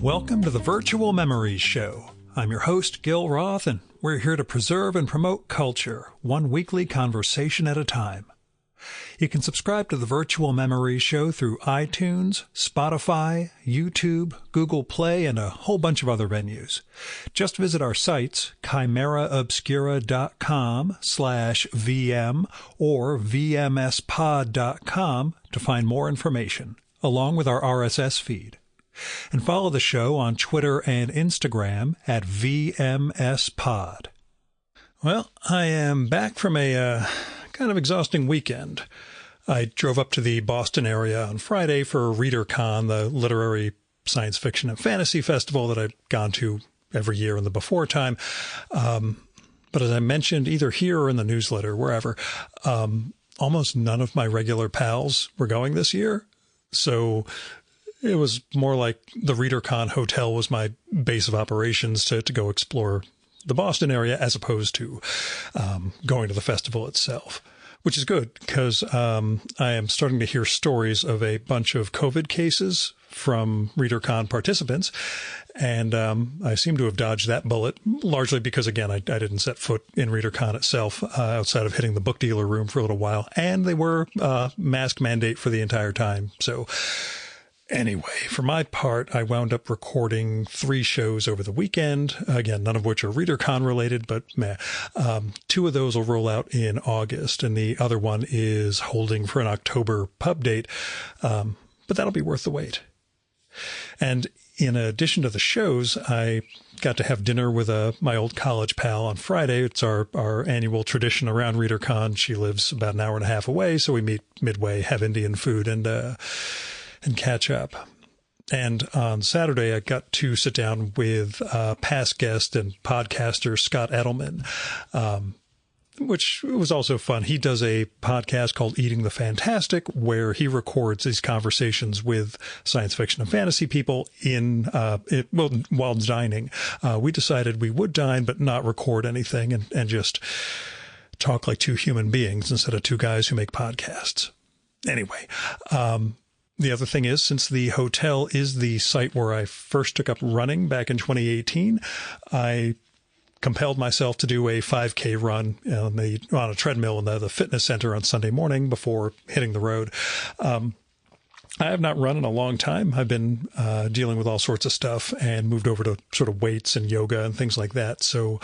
Welcome to the Virtual Memories Show. I'm your host, Gil Roth, and we're here to preserve and promote culture, one weekly conversation at a time. You can subscribe to the Virtual Memories Show through iTunes, Spotify, YouTube, Google Play, and a whole bunch of other venues. Just visit our sites, chimeraobscura.com/VM or vmspod.com to find more information, along with our RSS feed. And follow the show on Twitter and Instagram at VMSPod. Well, I am back from a kind of exhausting weekend. I drove up to the Boston area on Friday for ReaderCon, the literary science fiction and fantasy festival that I've gone to every year in the before time. But as I mentioned, either here or in the newsletter, wherever, almost none of my regular pals were going this year. So it was more like the ReaderCon hotel was my base of operations to go explore the Boston area as opposed to going to the festival itself, which is good because I am starting to hear stories of a bunch of COVID cases from ReaderCon participants. And I seem to have dodged that bullet, largely because, again, I didn't set foot in ReaderCon itself outside of hitting the book dealer room for a little while. And they were mask mandate for the entire time. So anyway, for my part, I wound up recording 3 shows over the weekend. Again, none of which are ReaderCon related, but 2 of those will roll out in August, and the other one is holding for an October pub date. But that'll be worth the wait. And in addition to the shows, I got to have dinner with my old college pal on Friday. It's our annual tradition around ReaderCon. She lives about an hour and a half away, so we meet midway, have Indian food, and catch up. And on Saturday, I got to sit down with past guest and podcaster Scott Edelman, which was also fun. He does a podcast called Eating the Fantastic, where he records these conversations with science fiction and fantasy people while dining. We decided we would dine, but not record anything and just talk like 2 human beings instead of 2 guys who make podcasts. Anyway, the other thing is, since the hotel is the site where I first took up running back in 2018, I compelled myself to do a 5K run on a treadmill in the fitness center on Sunday morning before hitting the road. I have not run in a long time. I've been dealing with all sorts of stuff and moved over to sort of weights and yoga and things like that. So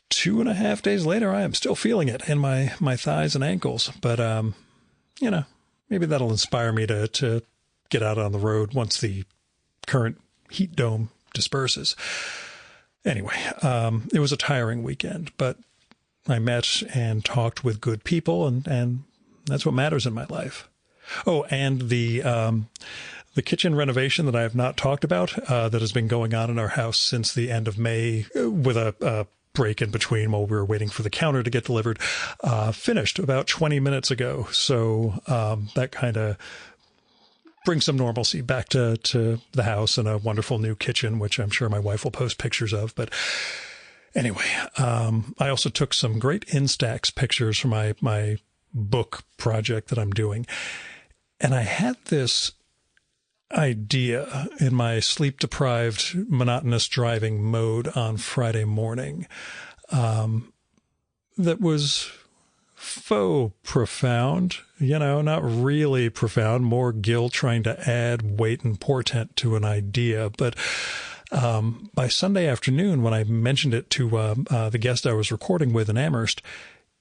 2.5 days later, I am still feeling it in my thighs and ankles. But, maybe that'll inspire me to get out on the road once the current heat dome disperses. Anyway, it was a tiring weekend, but I met and talked with good people, and that's what matters in my life. Oh, and the kitchen renovation that I have not talked about that has been going on in our house since the end of May with a break in between while we were waiting for the counter to get delivered, finished about 20 minutes ago. So that kind of brings some normalcy back to the house and a wonderful new kitchen, which I'm sure my wife will post pictures of. But anyway, I also took some great Instax pictures for my book project that I'm doing. And I had this idea in my sleep-deprived, monotonous driving mode on Friday morning that was faux profound, not really profound, more Gil trying to add weight and portent to an idea. But by Sunday afternoon, when I mentioned it to the guest I was recording with in Amherst,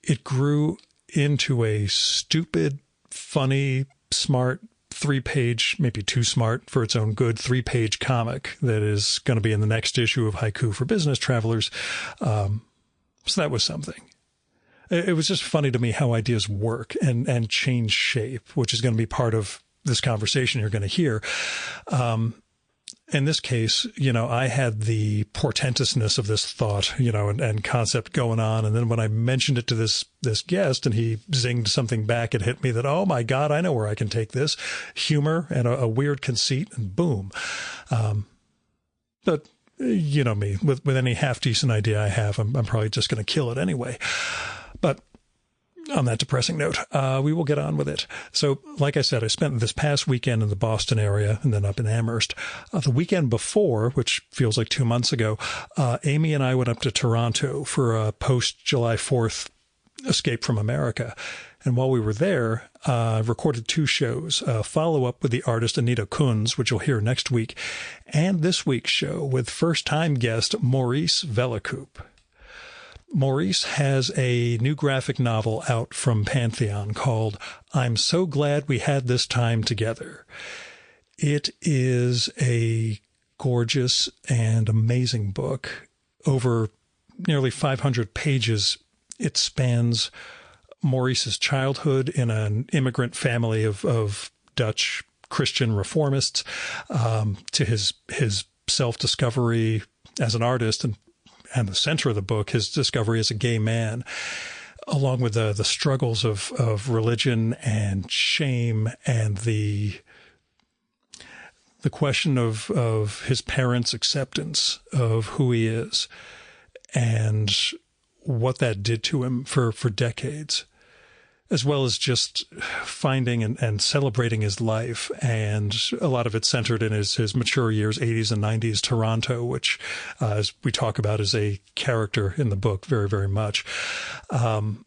it grew into a stupid, funny, smart, 3-page, maybe too smart for its own good, 3-page comic that is going to be in the next issue of Haiku for Business Travelers. So that was something. It was just funny to me how ideas work and change shape, which is going to be part of this conversation you're going to hear. In this case, I had the portentousness of this thought, and concept going on. And then when I mentioned it to this guest and he zinged something back, it hit me that, oh my God, I know where I can take this. Humor and a weird conceit, and boom. But you know me, with any half decent idea I have, I'm probably just going to kill it anyway. But on that depressing note, we will get on with it. So, like I said, I spent this past weekend in the Boston area and then up in Amherst. The weekend before, which feels like 2 months ago, Amy and I went up to Toronto for a post-July 4th Escape from America. And while we were there, recorded 2 shows, a follow-up with the artist Anita Kunz, which you'll hear next week, and this week's show with first-time guest Maurice Vellecoop. Maurice has a new graphic novel out from Pantheon called I'm So Glad We Had This Time Together. It is a gorgeous and amazing book. Over nearly 500 pages, it spans Maurice's childhood in an immigrant family of Dutch Christian reformists, to his self-discovery as an artist, and the center of the book, his discovery as a gay man, along with the struggles of religion and shame and the question of his parents' acceptance of who he is and what that did to him for decades, as well as just finding and celebrating his life. And a lot of it centered in his mature years, 80s and 90s Toronto, which, as we talk about, is a character in the book very, very much. I'm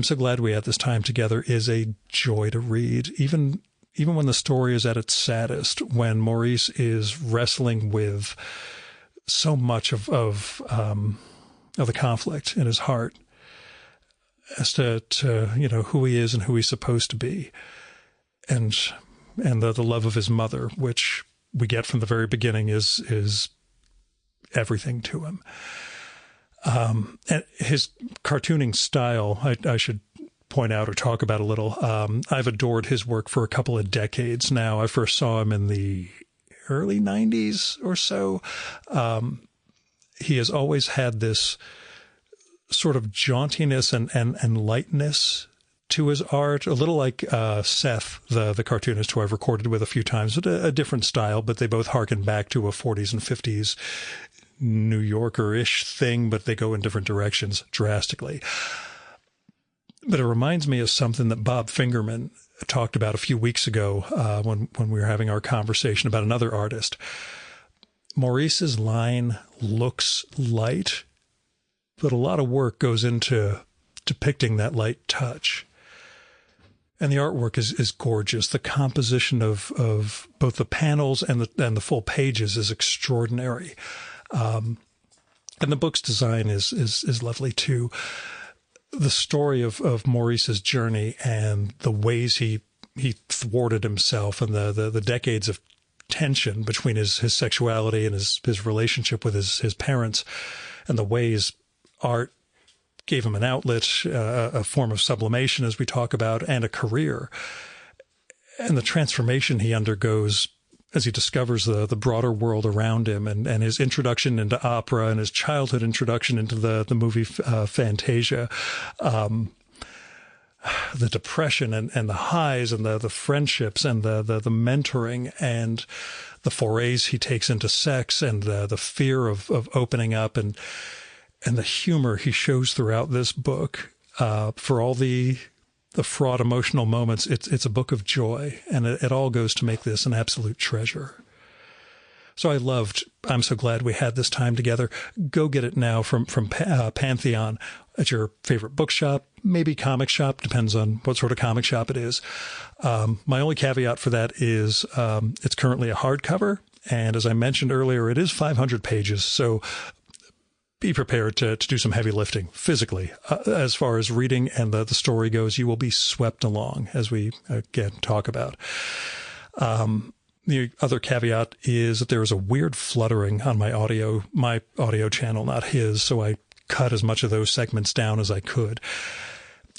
So Glad We Had This Time Together is a joy to read, even when the story is at its saddest, when Maurice is wrestling with so much of the conflict in his heart as to who he is and who he's supposed to be, and the love of his mother, which we get from the very beginning, is everything to him. And his cartooning style, I should point out or talk about a little. I've adored his work for a couple of decades now. I first saw him in the early 90s or so. He has always had this sort of jauntiness and lightness to his art, a little like Seth, the cartoonist who I've recorded with a few times, a different style, but they both harken back to a 40s and 50s New Yorker-ish thing, but they go in different directions drastically. But it reminds me of something that Bob Fingerman talked about a few weeks ago when we were having our conversation about another artist. Maurice's line looks light, but a lot of work goes into depicting that light touch. And the artwork is gorgeous. The composition of both the panels and the full pages is extraordinary. And the book's design is lovely too. The story of Maurice's journey and the ways he thwarted himself, and the decades of tension between his sexuality and his relationship with his parents, and the ways art gave him an outlet, a form of sublimation, as we talk about, and a career, and the transformation he undergoes as he discovers the broader world around him, and his introduction into opera and his childhood introduction into the movie Fantasia, the depression and the highs and the friendships and the mentoring and the forays he takes into sex and the fear of opening up and the humor he shows throughout this book, for all the fraught emotional moments. It's a book of joy, and it all goes to make this an absolute treasure. So I loved I'm So Glad We Had This Time Together. Go get it now from Pantheon at your favorite bookshop, maybe comic shop, depends on what sort of comic shop it is. My only caveat for that is it's currently a hardcover, and as I mentioned earlier, it is 500 pages, so be prepared to do some heavy lifting physically. As far as reading and the story goes, you will be swept along, as we, again, talk about. The other caveat is that there is a weird fluttering on my audio channel, not his, so I cut as much of those segments down as I could.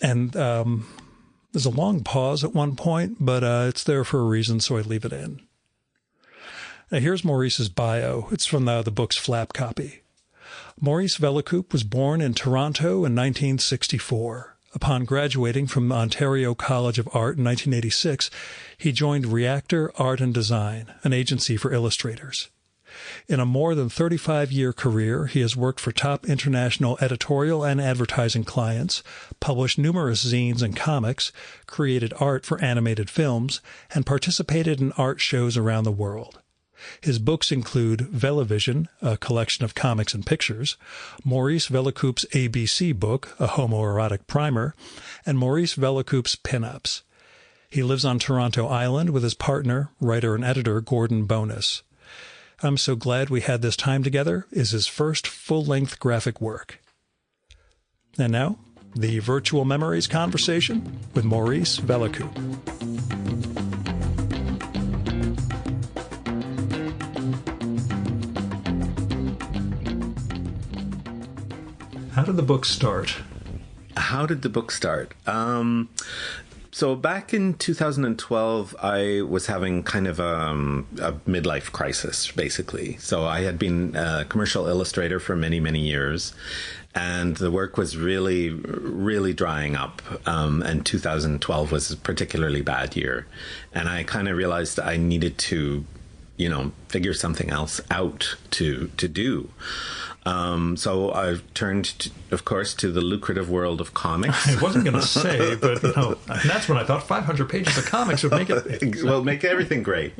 And there's a long pause at one point, but it's there for a reason, so I leave it in. Now, here's Maurice's bio. It's from the book's flap copy. Maurice Vellecoop was born in Toronto in 1964. Upon graduating from Ontario College of Art in 1986, he joined Reactor Art and Design, an agency for illustrators. In a more than 35-year career, he has worked for top international editorial and advertising clients, published numerous zines and comics, created art for animated films, and participated in art shows around the world. His books include Velavision, a collection of comics and pictures, Maurice Velacoup's ABC book, a homoerotic primer, and Maurice Velacoup's Pinups. He lives on Toronto Island with his partner, writer and editor Gordon Bonus. I'm So Glad We Had This Time Together is his first full-length graphic work. And now, the Virtual Memories conversation with Maurice Velacoup. How did the book start? How did the book start? So back in 2012, I was having kind of a midlife crisis, basically. So I had been a commercial illustrator for many, many years, and the work was really, really drying up. And 2012 was a particularly bad year. And I kind of realized I needed to, figure something else out to do. So I turned, of course, to the lucrative world of comics. I wasn't going to say, but and that's when I thought 500 pages of comics would make it. Well, make everything great.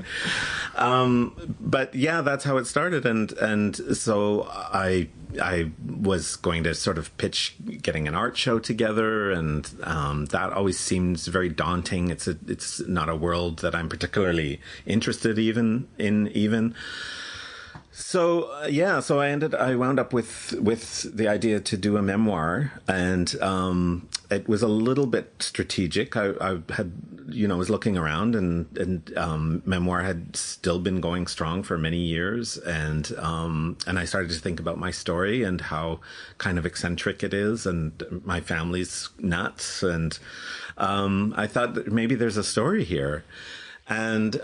But yeah, that's how it started, and so I was going to sort of pitch getting an art show together, and that always seems very daunting. It's not a world that I'm particularly interested in. So so I wound up with the idea to do a memoir, and it was a little bit strategic. I had was looking around, and memoir had still been going strong for many years, and I started to think about my story and how kind of eccentric it is, and my family's nuts, and I thought that maybe there's a story here. And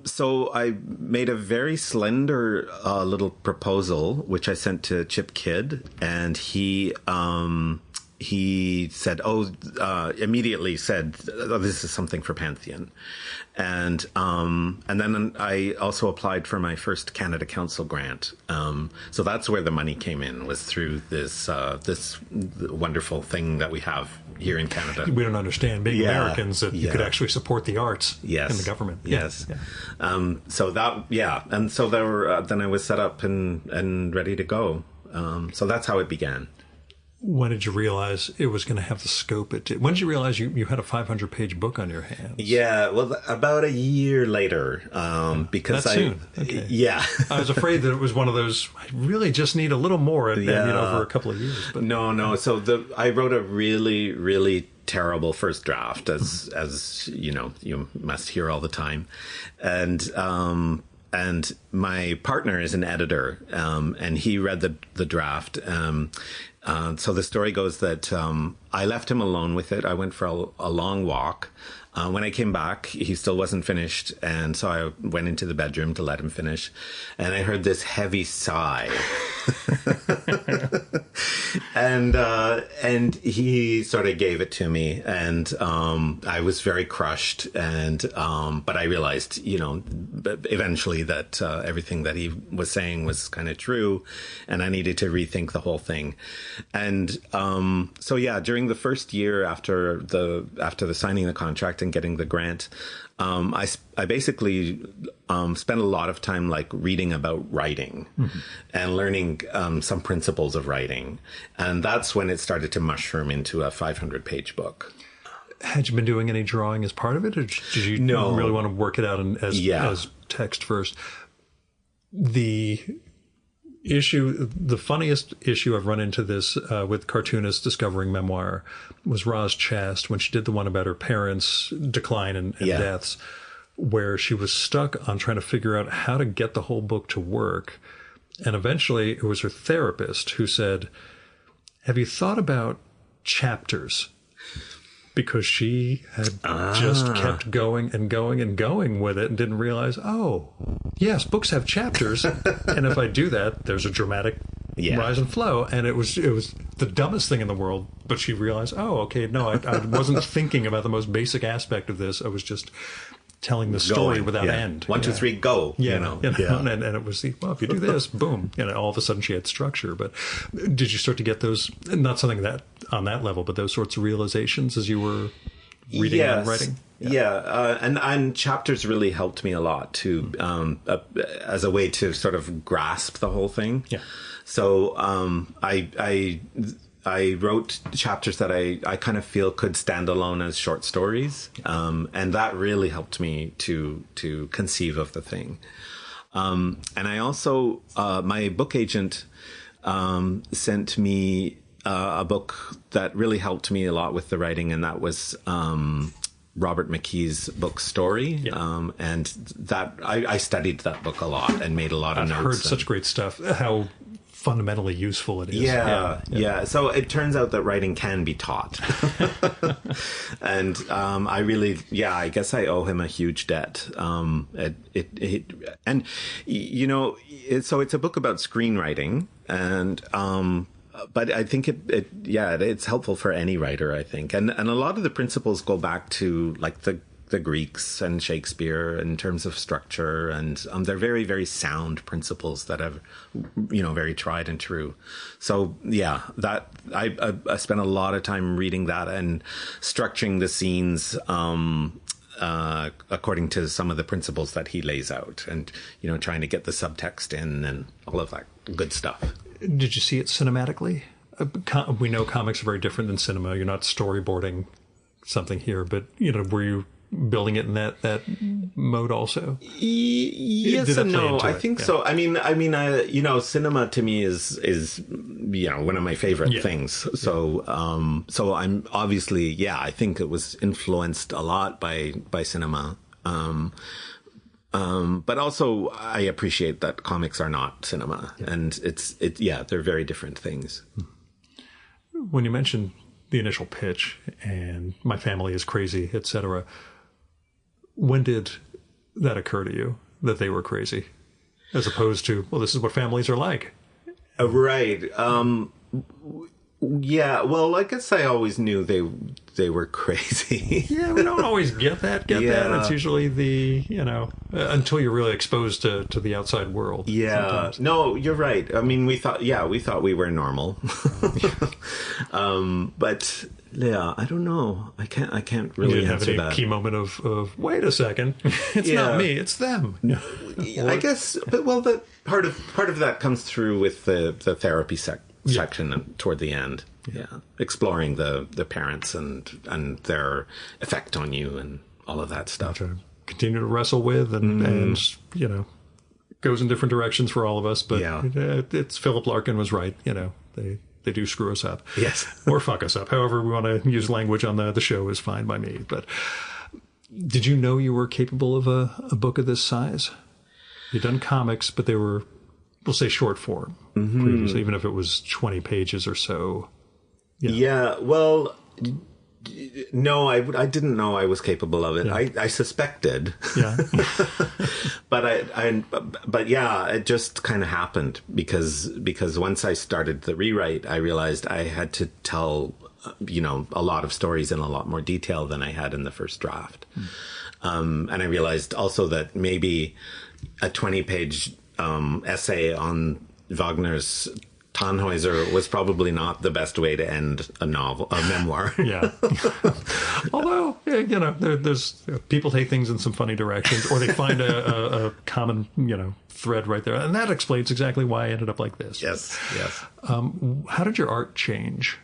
so I made a very slender little proposal, which I sent to Chip Kidd, and he said, immediately said, this is something for Pantheon. And then I also applied for my first Canada Council grant. So that's where the money came in, was through this wonderful thing that we have here in Canada. We don't understand, being Americans, that you could actually support the arts in the government. Yes. Yeah. So that, and so there were, then I was set up and ready to go. So that's how it began. When did you realize it was going to have the scope it did? When did you realize you had a 500-page book on your hands? Yeah, well, about a year later, because soon. Okay. Yeah. I was afraid that it was one of those, I really just need a little more over a couple of years. But No. So I wrote a really, really terrible first draft, as you must hear all the time. And my partner is an editor, and he read the draft. So the story goes that I left him alone with it. I went for a long walk. When I came back, he still wasn't finished, and so I went into the bedroom to let him finish, and I heard this heavy sigh. And he sort of gave it to me, and I was very crushed, and but I realized, eventually that everything that he was saying was kind of true, and I needed to rethink the whole thing. And during the first year after the signing the contract and getting the grant, I basically spent a lot of time reading about writing and learning some principles of writing, and that's when it started to mushroom into a 500-page book. Had you been doing any drawing as part of it, or did you really want to work it out as text first? The funniest issue I've run into this with cartoonists discovering memoir was Roz Chast, when she did the one about her parents' decline and deaths, where she was stuck on trying to figure out how to get the whole book to work. And eventually it was her therapist who said, have you thought about chapters? Because she had just kept going and going and going with it and didn't realize, yes, books have chapters. And if I do that, there's a dramatic rise and flow. And it was the dumbest thing in the world. But she realized, I wasn't thinking about the most basic aspect of this. I was just telling the story Going, without yeah. end. 1, 2, 3, go. Yeah, You know? And it was, well, if you do this, boom, all of a sudden she had structure. But did you start to get those, not something that on that level, but those sorts of realizations as you were reading and writing? And chapters really helped me a lot too, as a way to sort of grasp the whole thing. Yeah. So I wrote chapters that I kind of feel could stand alone as short stories, and that really helped me to conceive of the thing. And I also my book agent sent me a book that really helped me a lot with the writing, and that was Robert McKee's book Story. And that I studied that book a lot and made a lot of notes. I've heard such great stuff. How fundamentally useful it is. Yeah. So it turns out that writing can be taught. And I really, I guess I owe him a huge debt. So it's a book about screenwriting, and but I think it's helpful for any writer, I think. And a lot of the principles go back to like the Greeks and Shakespeare in terms of structure, and they're very, very sound principles that have, very tried and true. So that I spent a lot of time reading that and structuring the scenes according to some of the principles that he lays out, and trying to get the subtext in and all of that good stuff. Did you see it cinematically? We know comics are very different than cinema. You're not storyboarding something here, but were you building it in that mode also? Yes and no. I think so. I mean, cinema to me is one of my favorite things. So, so I'm obviously, I think it was influenced a lot by cinema. But also I appreciate that comics are not cinema, and they're very different things. When you mentioned the initial pitch and my family is crazy, etc., when did that occur to you that they were crazy, as opposed to, well, this is what families are like? Right. Well, I guess I always knew they were crazy. We don't always get that. It's usually until you're really exposed to the outside world. Sometimes. No, you're right. I mean, we thought we were normal. But I don't know. I can't really you didn't answer have any that. key moment of wait a second, it's not me, it's them. I guess, but the part of that comes through with the therapy section toward the end. Exploring the parents and their effect on you and all of that stuff. To continue to wrestle with and goes in different directions for all of us, but it's Philip Larkin was right. They do screw us up. Yes. Or fuck us up. However we want to use language on the show is fine by me. But did you know you were capable of a book of this size? You'd done comics, but they were, we'll say, short form previously, even if it was 20 pages or so. Well, no, I didn't know I was capable of it. I suspected. But it just kind of happened because once I started the rewrite, I realized I had to tell a lot of stories in a lot more detail than I had in the first draft. And I realized also that maybe a 20-page essay on Wagner's Tannhäuser was probably not the best way to end a memoir. Although, there's people take things in some funny directions, or they find a common, thread right there. And that explains exactly why I ended up like this. Yes. How did your art change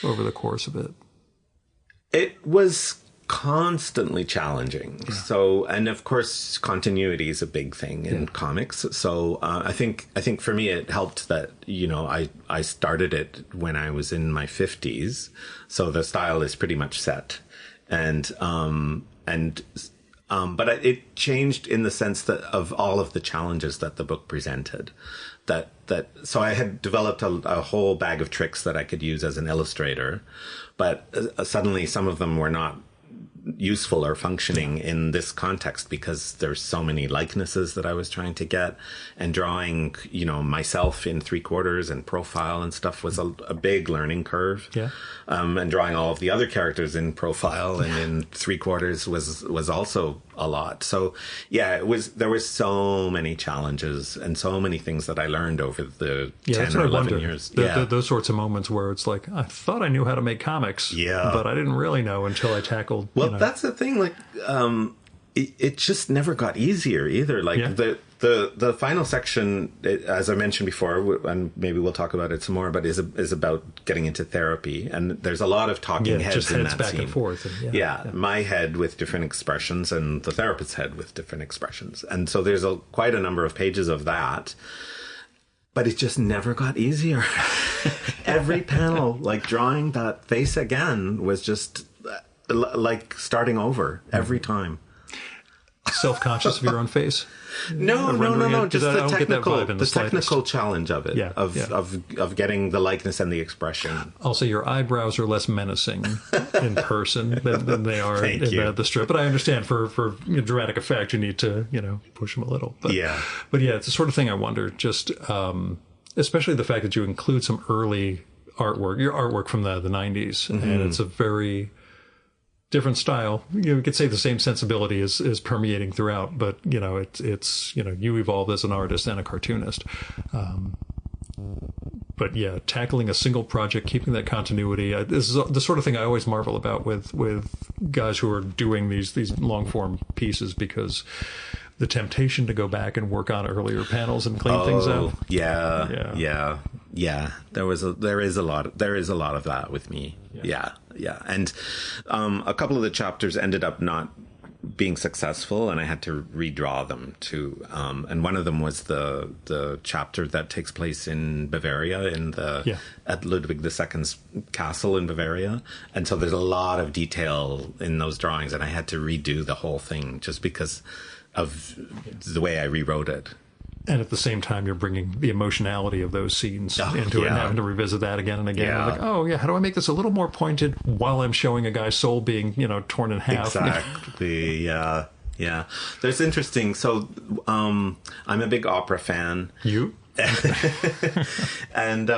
over the course of it? It was constantly challenging. So, and of course, continuity is a big thing in comics. So, I think for me, it helped that, I started it when I was in my 50s. So the style is pretty much set. But it changed in the sense that of all of the challenges that the book presented. So I had developed a whole bag of tricks that I could use as an illustrator, but suddenly some of them were not useful or functioning in this context because there's so many likenesses that I was trying to get, and drawing, myself in 3/4 and profile and stuff was a big learning curve. And drawing all of the other characters in profile and in 3/4 was also a lot. So yeah, there were so many challenges and so many things that I learned over the 10 or 11 years. Those sorts of moments where it's like, I thought I knew how to make comics, but I didn't really know until I tackled. Well, that's the thing. Like, it just never got easier either. Like the final section, as I mentioned before, and maybe we'll talk about it some more, but is about getting into therapy, and there's a lot of talking heads just in heads that back scene. And forth. And my head with different expressions, and the therapist's head with different expressions, and so there's quite a number of pages of that. But it just never got easier. Every panel, like drawing that face again, was just like starting over every time. Self-conscious of your own face? No. Just the technical challenge of it, of getting the likeness and the expression. I'll say your eyebrows are less menacing in person than they are in the strip. But I understand for dramatic effect, you need to push them a little. But it's the sort of thing I wonder. Just especially the fact that you include some early artwork, your artwork from the 90s, and it's a very different style. You could say the same sensibility is permeating throughout, but it's you evolved as an artist and a cartoonist. But yeah, tackling a single project, keeping that continuity. This is the sort of thing I always marvel about with guys who are doing these long form pieces, because the temptation to go back and work on earlier panels and clean things up. Yeah. There is a lot of that with me. Yeah. And a couple of the chapters ended up not being successful, and I had to redraw them too. And one of them was the chapter that takes place in Bavaria, at Ludwig II's castle in Bavaria. And so there's a lot of detail in those drawings, and I had to redo the whole thing just because of the way I rewrote it. And at the same time, you're bringing the emotionality of those scenes into it and having to revisit that again and again. Yeah. Like, how do I make this a little more pointed while I'm showing a guy's soul being, torn in half? Exactly. Yeah. There's interesting. So, I'm a big opera fan. You? And,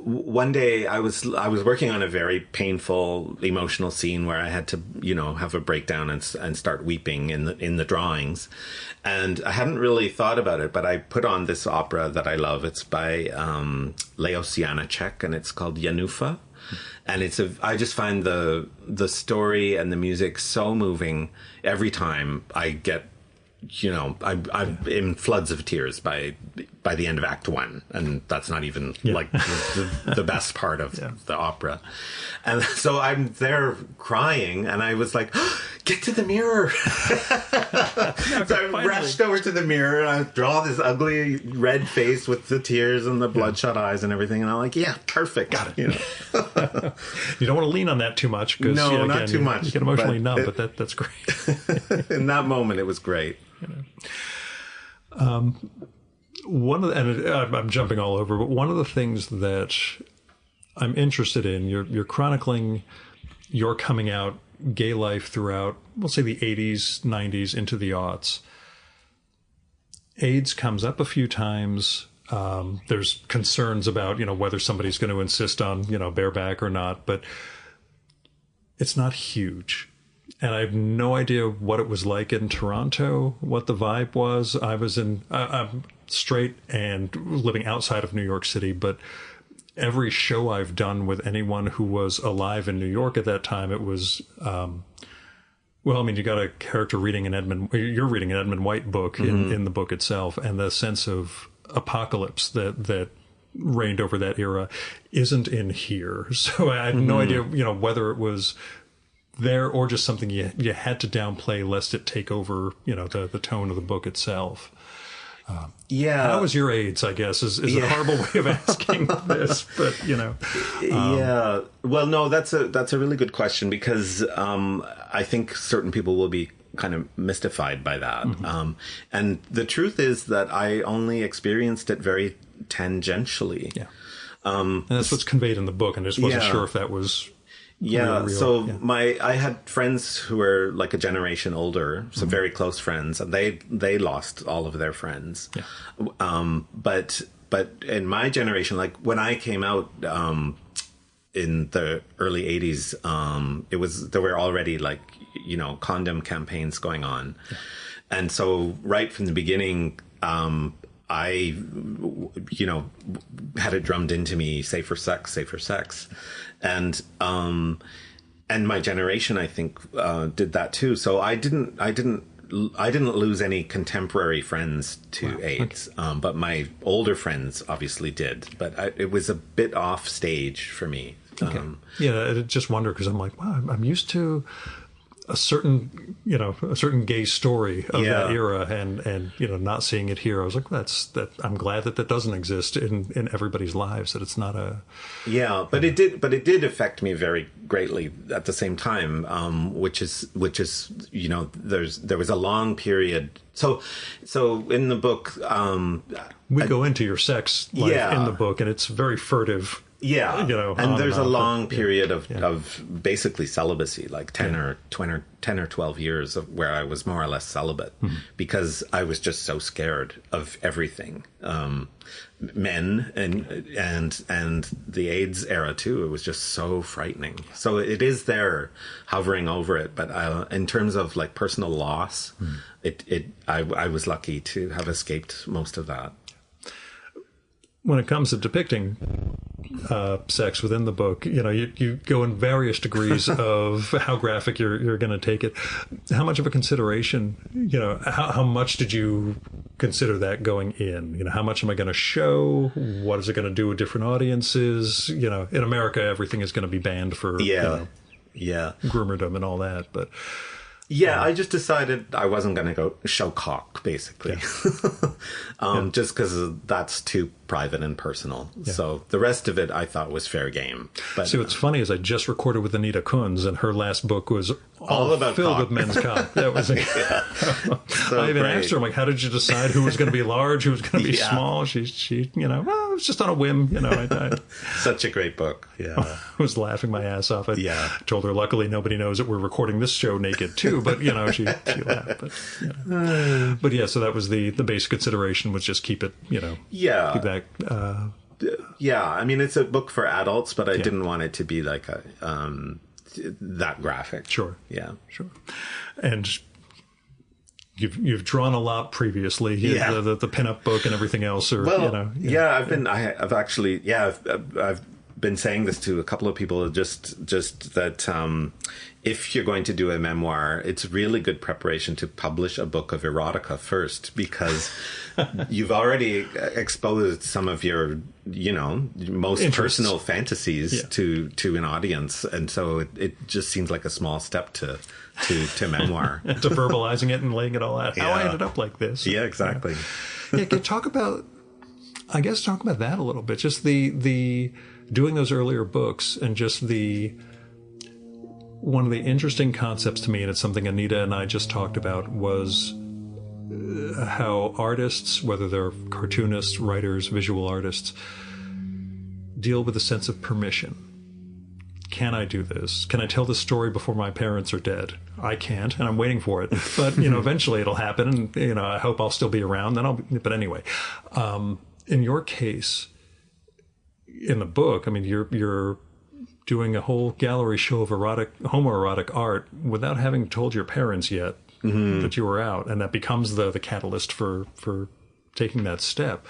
one day I was working on a very painful emotional scene where I had to have a breakdown and start weeping in the drawings, and I hadn't really thought about it, but I put on this opera that I love. It's by Leos Janáček, and it's called Janufa, and I just find the story and the music so moving every time I get. I'm in floods of tears by the end of Act 1, and that's not even like the best part of the opera. And so I'm there crying, and I was like, "Get to the mirror!" So I rushed over to the mirror, and I draw this ugly red face with the tears and the bloodshot eyes and everything. And I'm like, "Yeah, perfect, got it." You don't want to lean on that too much, because not too much. You get emotionally numb, but that's great. In that moment, it was great. I'm jumping all over, but one of the things that I'm interested in, you're chronicling your coming out, gay life throughout, we'll say the 80s, 90s, into the aughts. AIDS comes up a few times. There's concerns about, whether somebody's going to insist on, bareback or not, but it's not huge. And I have no idea what it was like in Toronto, what the vibe was. I'm straight and living outside of New York City, but every show I've done with anyone who was alive in New York at that time, it was, you got a character reading you're reading an Edmund White book in the book itself, and the sense of apocalypse that reigned over that era isn't in here. So I have no idea, whether it was there or just something you had to downplay lest it take over, the tone of the book itself. How was your AIDS, I guess, is a horrible way of asking this, but, Well, no, that's a really good question, because I think certain people will be kind of mystified by that. And the truth is that I only experienced it very tangentially. Yeah. And that's what's conveyed in the book, and I just wasn't sure if that was... real. I had friends who were like a generation older, some very close friends, and they lost all of their friends. But in my generation, like when I came out, in the early 80s, there were already like, condom campaigns going on. Yeah. And so right from the beginning, I, had it drummed into me, safer sex. And my generation, I think, did that too. So I didn't lose any contemporary friends to AIDS, okay. But my older friends obviously did. But it was a bit off stage for me. Okay. I just wonder, because I'm like, wow, I'm used to a certain gay story of that era, and not seeing it here. I was like, I'm glad that doesn't exist in everybody's lives. That it's not a. Yeah, but it did affect me very greatly at the same time. Which is there was a long period. So in the book, we go into your sex life in the book, and it's very furtive. Yeah, and there's a long period of basically celibacy, like 10 or 12 years where I was more or less celibate, because I was just so scared of everything, men and the AIDS era too. It was just so frightening. So it is there, hovering over it. But in terms of like personal loss, I was lucky to have escaped most of that. When it comes to depicting sex within the book, you go in various degrees of how graphic you're going to take it. How much of a consideration, how much did you consider that going in? How much am I going to show? What is it going to do with different audiences? In America, everything is going to be banned for groomerdom and all that, but. Yeah, I just decided I wasn't going to go show cock, basically, just because that's too private and personal. Yeah. So the rest of it I thought was fair game. But what's funny is I just recorded with Anita Kunz, and her last book was all about filled cock. With men's cock. That was so I even asked her, I'm like, how did you decide who was going to be large, who was going to be small? She it was just on a whim. Such a great book. Yeah, I was laughing my ass off. I told her, luckily nobody knows that we're recording this show naked too. But she laughed. But so that was the basic consideration, was just keep it keep that. I mean, it's a book for adults, but I didn't want it to be like that graphic. Sure. Yeah. Sure. And you've drawn a lot previously. The pinup book and everything else. I've been saying this to a couple of people, just that if you're going to do a memoir, it's really good preparation to publish a book of erotica first, because you've already exposed some of your, most personal fantasies to an audience. And so it just seems like a small step to memoir. To verbalizing it and laying it all out. How I ended up like this. Yeah, exactly. Talk about that a little bit. Just the doing those earlier books, and just one of the interesting concepts to me, and it's something Anita and I just talked about, was how artists, whether they're cartoonists, writers, visual artists, deal with a sense of permission. Can I do this? Can I tell this story before my parents are dead? I can't, and I'm waiting for it. But, eventually it'll happen, and, I hope I'll still be around. But anyway, in your case, in the book, I mean, you're doing a whole gallery show of homoerotic art without having told your parents yet that you were out, and that becomes the catalyst for taking that step.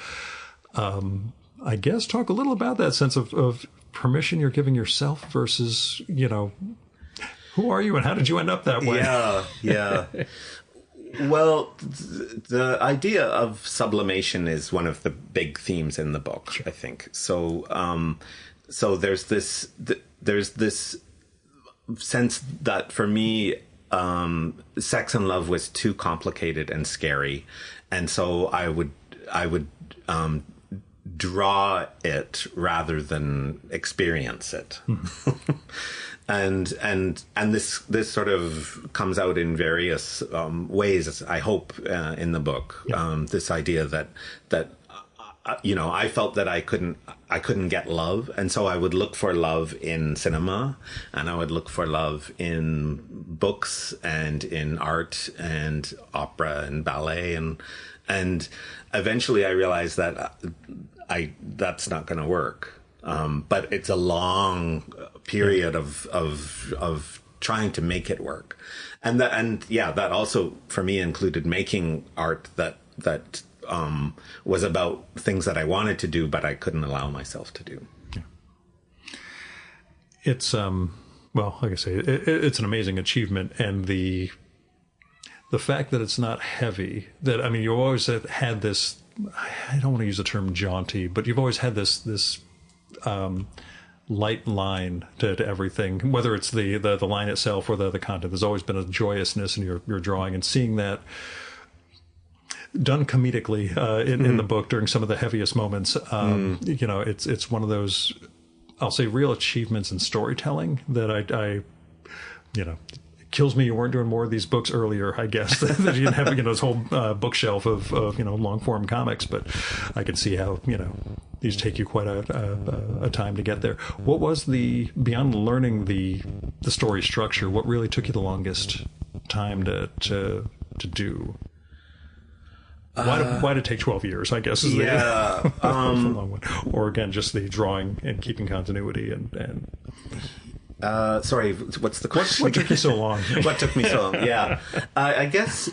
I guess talk a little about that sense of permission you're giving yourself versus, who are you and how did you end up that way? Yeah. Well, the idea of sublimation is one of the big themes in the book, I think. So there's this sense that for me, sex and love was too complicated and scary, and so I would draw it rather than experience it. And this sort of comes out in various ways, I hope, in the book. This idea that I felt that I couldn't get love, and so I would look for love in cinema, and I would look for love in books and in art and opera and ballet, and eventually I realized that that's not going to work. but it's a long period of trying to make it work. And that also for me included making art that was about things that I wanted to do, but I couldn't allow myself to do. Yeah. It's, well, like I say, it's an amazing achievement. And the fact that it's not heavy, that, I mean, you always had this, I don't want to use the term jaunty, but you've always had this light line to everything, whether it's the line itself or the content. There's always been a joyousness in your drawing, and seeing that done comedically in the book during some of the heaviest moments, you know, it's one of those, I'll say, real achievements in storytelling that I you know, it kills me you weren't doing more of these books earlier, I guess, that you didn't have, you know, this whole bookshelf of you know, long form comics. But I can see how, you know, these take you quite a time to get there. What was beyond learning the story structure, what really took you the longest time to do? Why did it take 12 years, I guess, is the long one. Or again, just the drawing and keeping continuity and sorry, what's the question? What took you so long? What took me so long? Yeah. I guess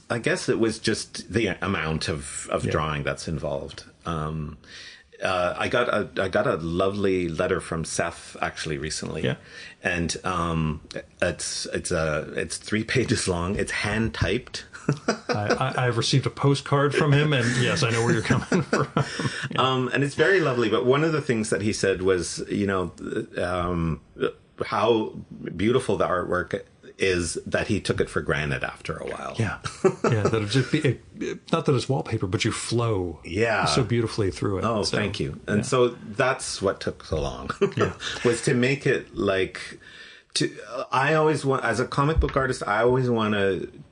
it was just the amount of drawing that's involved. I got a lovely letter from Seth actually recently. Yeah. And it's 3 pages long. It's hand typed. I've received a postcard from him, and yes, I know where you're coming from. Yeah. And it's very lovely. But one of the things that he said was, you know, how beautiful the artwork is, that he took it for granted after a while. Yeah, yeah. That it just be not that it's wallpaper, but you flow. Yeah, so beautifully through it. Oh, so, thank you. And so that's what took so long. Yeah. Was to make it like. I always want, as a comic book artist, I always want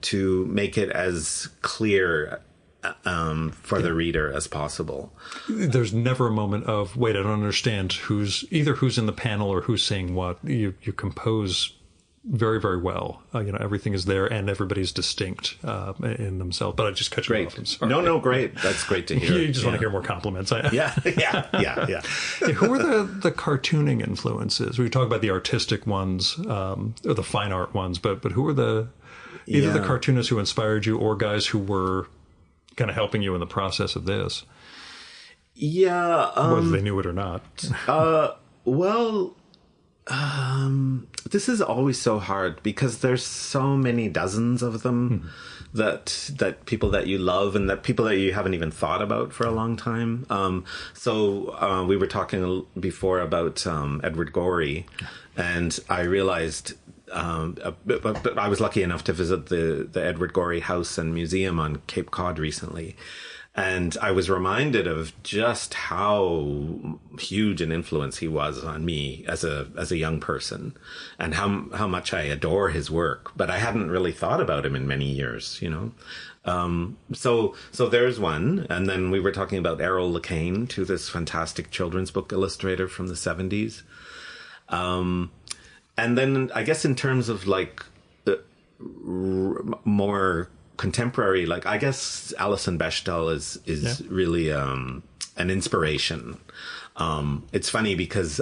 to make it as clear for the reader as possible. There's never a moment of, wait, I don't understand who's in the panel or who's saying what. You compose very, very well. You know, everything is there and everybody's distinct in themselves. But I just cut you off. I'm sorry. No, great. That's great to hear. You just want to hear more compliments. Yeah. Who are the cartooning influences? We talk about the artistic ones, or the fine art ones, but who are either the cartoonists who inspired you or guys who were kind of helping you in the process of this? Yeah. Whether they knew it or not. Well... this is always so hard because there's so many dozens of them that people that you love and that people that you haven't even thought about for a long time. So we were talking before about Edward Gorey, and I realized but I was lucky enough to visit the Edward Gorey House and Museum on Cape Cod recently. And I was reminded of just how huge an influence he was on me as a young person, and how much I adore his work. But I hadn't really thought about him in many years, you know. So there's one. And then we were talking about Errol LeCain, too, this fantastic children's book illustrator from the 70s. And then I guess in terms of like more contemporary, like I guess Alison Bechdel is really an inspiration. It's funny because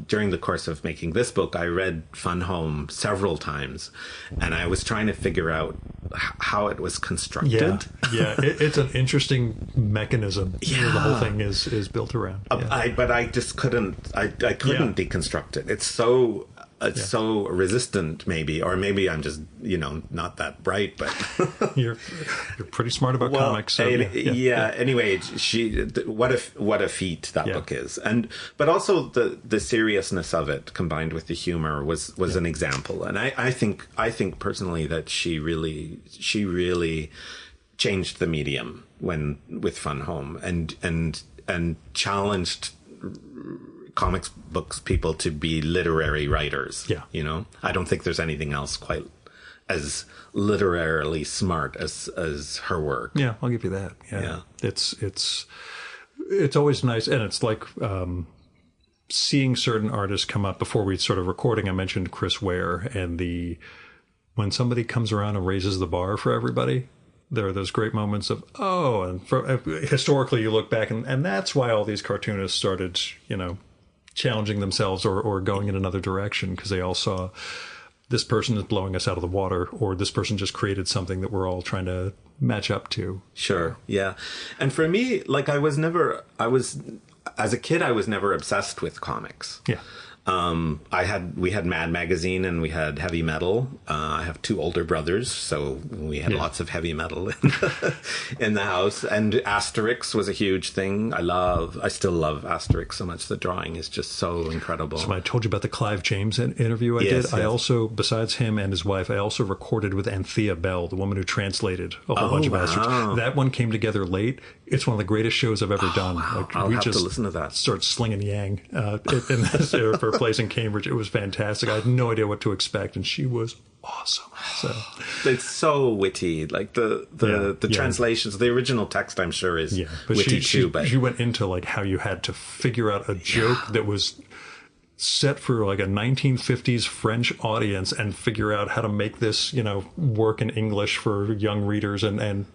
during the course of making this book, I read Fun Home several times, and I was trying to figure out how it was constructed. It's an interesting mechanism. The whole thing is built around. But I just couldn't. I couldn't deconstruct it. It's so. It's so resistant, maybe, or maybe I'm just, you know, not that bright. But you're pretty smart about comics. So Anyway, what a feat that book is, but also the seriousness of it combined with the humor was an example. And I think personally that she really changed the medium with Fun Home and challenged comics books people to be literary writers. Yeah. You know, I don't think there's anything else quite as literarily smart as her work. Yeah, I'll give you that. Yeah. It's always nice. And it's like, seeing certain artists come up. Before we started recording, I mentioned Chris Ware, and when somebody comes around and raises the bar for everybody, there are those great moments of, historically you look back and that's why all these cartoonists started, challenging themselves or going in another direction, because they all saw this person is blowing us out of the water, or this person just created something that we're all trying to match up to. Sure. Yeah. And for me, like as a kid, I was never obsessed with comics. Yeah. We had Mad Magazine and we had Heavy Metal. I have two older brothers, so we had lots of heavy metal in the house. And Asterix was a huge thing. I still love Asterix so much. The drawing is just so incredible. So I told you about the Clive James interview I did. Yes. I also, besides him and his wife, I also recorded with Anthea Bell, the woman who translated a whole bunch of Asterix. That one came together late. It's one of the greatest shows I've ever done. Wow. Like, I'll have to listen to that. Start slinging yang in this for a place in Cambridge. It was fantastic. I had no idea what to expect, and she was awesome. So it's so witty. Like the translations, the original text, I'm sure is witty too. But she went into like how you had to figure out a joke that was set for like a 1950s French audience and figure out how to make this, work in English for young readers and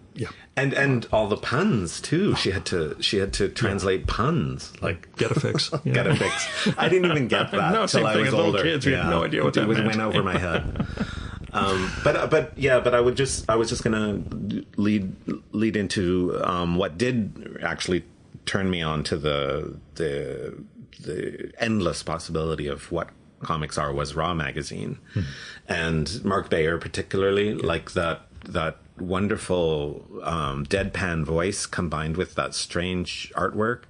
all the puns too. She had to translate puns, like get a fix. Get a fix. I didn't even get that till I was older. Kids, we had no idea what that meant. It went over my head. But I was just gonna lead into what did actually turn me on to the endless possibility of what comics are was Raw magazine, and Mark Bayer particularly, like that wonderful deadpan voice combined with that strange artwork,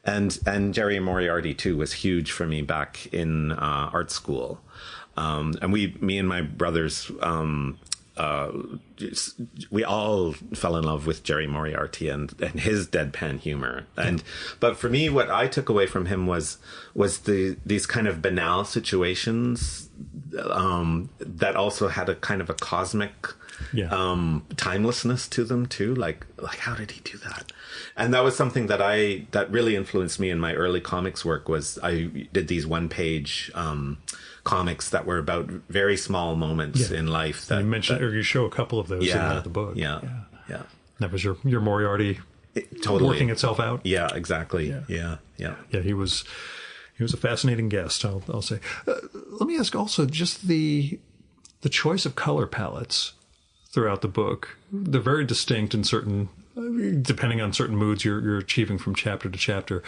and Jerry Moriarty too was huge for me back in art school, and me and my brothers. We all fell in love with Jerry Moriarty and his deadpan humor. But for me, what I took away from him was these kind of banal situations that also had a kind of a cosmic timelessness to them too. Like how did he do that? And that was something that really influenced me in my early comics work. Was I did these one-page comics that were about very small moments in life. That you mentioned, or you show a couple of those in the book. Yeah. That was your Moriarty totally working itself out. Yeah, exactly. Yeah. He was a fascinating guest, I'll say. Let me ask also just the choice of color palettes throughout the book. They're very distinct in certain, depending on certain moods you're achieving from chapter to chapter.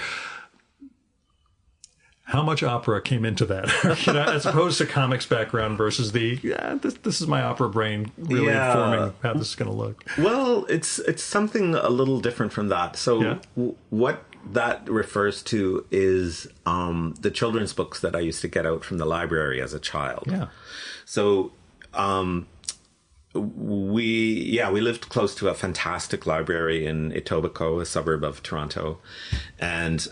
How much opera came into that, as opposed to comics background versus this is my opera brain really informing how this is going to look. Well, it's something a little different from that. So what that refers to is the children's books that I used to get out from the library as a child. Yeah. So we lived close to a fantastic library in Etobicoke, a suburb of Toronto, and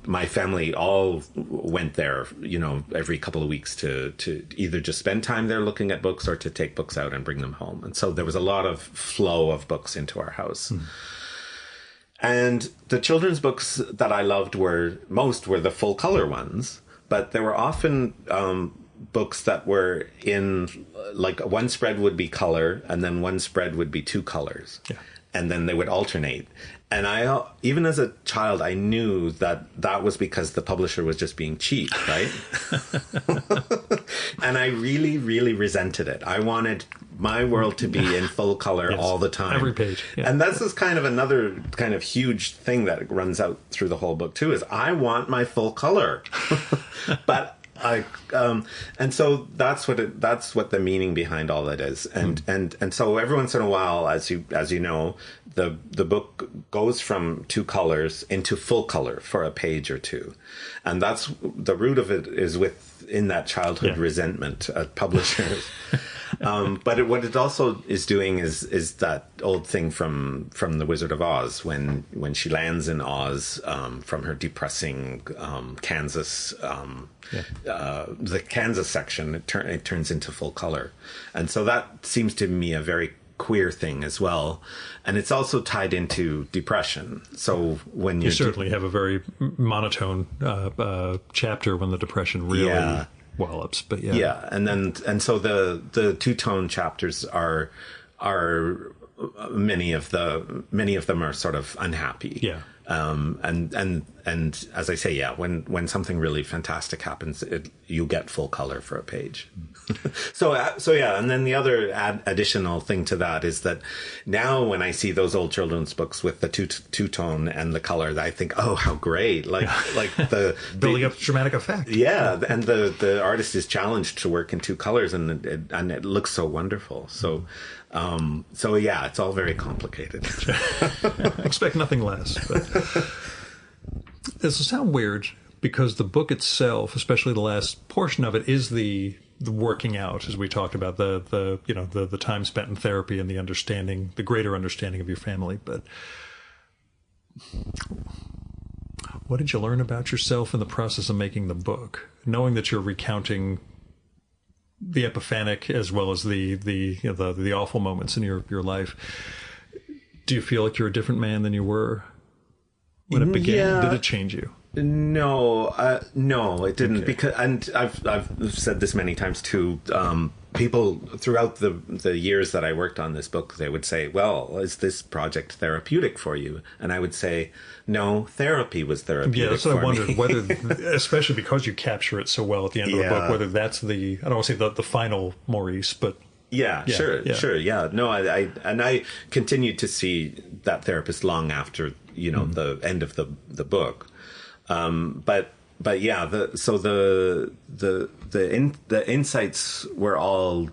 my family all went there, every couple of weeks to either just spend time there looking at books or to take books out and bring them home. And so there was a lot of flow of books into our house. And the children's books that I loved were the full color ones, but there were often books that were in, like, one spread would be color and then one spread would be two colors, and then they would alternate. And I, even as a child, I knew that was because the publisher was just being cheap, right? And I really, really resented it. I wanted my world to be in full color all the time, every page. And this is kind of another kind of huge thing that runs out through the whole book too, is I want my full color. But and so that's what the meaning behind all that is. And so every once in a while, as you know, the book goes from two colors into full color for a page or two. And that's the root of it, is within that childhood resentment at publishers. But what it also is doing is that old thing from The Wizard of Oz, when she lands in Oz, from her depressing Kansas, the Kansas section, it turns into full color. And so that seems to me a very queer thing as well, and it's also tied into depression. So when you certainly have a very monotone chapter when the depression really wallops, but and so the two-tone chapters are many of them are sort of unhappy. Yeah. And as I say, yeah, when something really fantastic happens, you get full color for a page. So yeah, and then the other additional thing to that is that now when I see those old children's books with the two-tone and the color, I think, oh, how great! Like the building up dramatic effect. Yeah, and the artist is challenged to work in two colors, and it looks so wonderful. So. So yeah, it's all very complicated. Expect nothing less. But this will sound weird because the book itself, especially the last portion of it, is the working out, as we talked about, the time spent in therapy and the greater understanding of your family. But what did you learn about yourself in the process of making the book, knowing that you're recounting the epiphanic as well as the awful moments in your life? Do you feel like you're a different man than you were when it began? Yeah. Did it change you? No, no, it didn't. Okay. Because, and I've said this many times too. People throughout the years that I worked on this book, they would say, well, is this project therapeutic for you? And I would say, no, therapy was therapeutic. Yeah, that's what I wondered, whether, especially because you capture it so well at the end of the book, whether that's I don't want to say the final Maurice, but sure. No, I continued to see that therapist long after, the end of the book. But yeah, the insights were all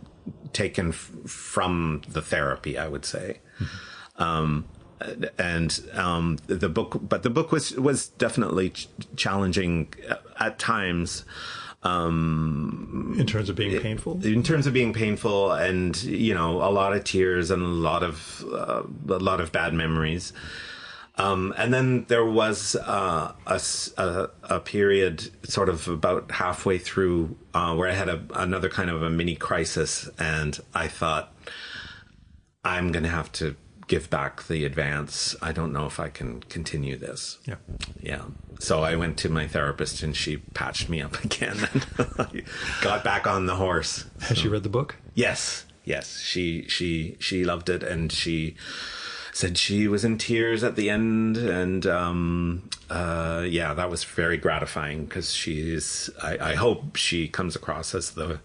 taken from the therapy, I would say. The book was definitely challenging at times. In terms of being painful? In terms of being painful, and, a lot of tears and a lot of bad memories. And then there was a period sort of about halfway through where I had another kind of a mini crisis, and I thought, I'm going to have to give back the advance. I don't know if I can continue this. Yeah. So I went to my therapist, and she patched me up again and got back on the horse. Has she read the book? Yes. She loved it, and she said she was in tears at the end, and that was very gratifying, because I hope she comes across as the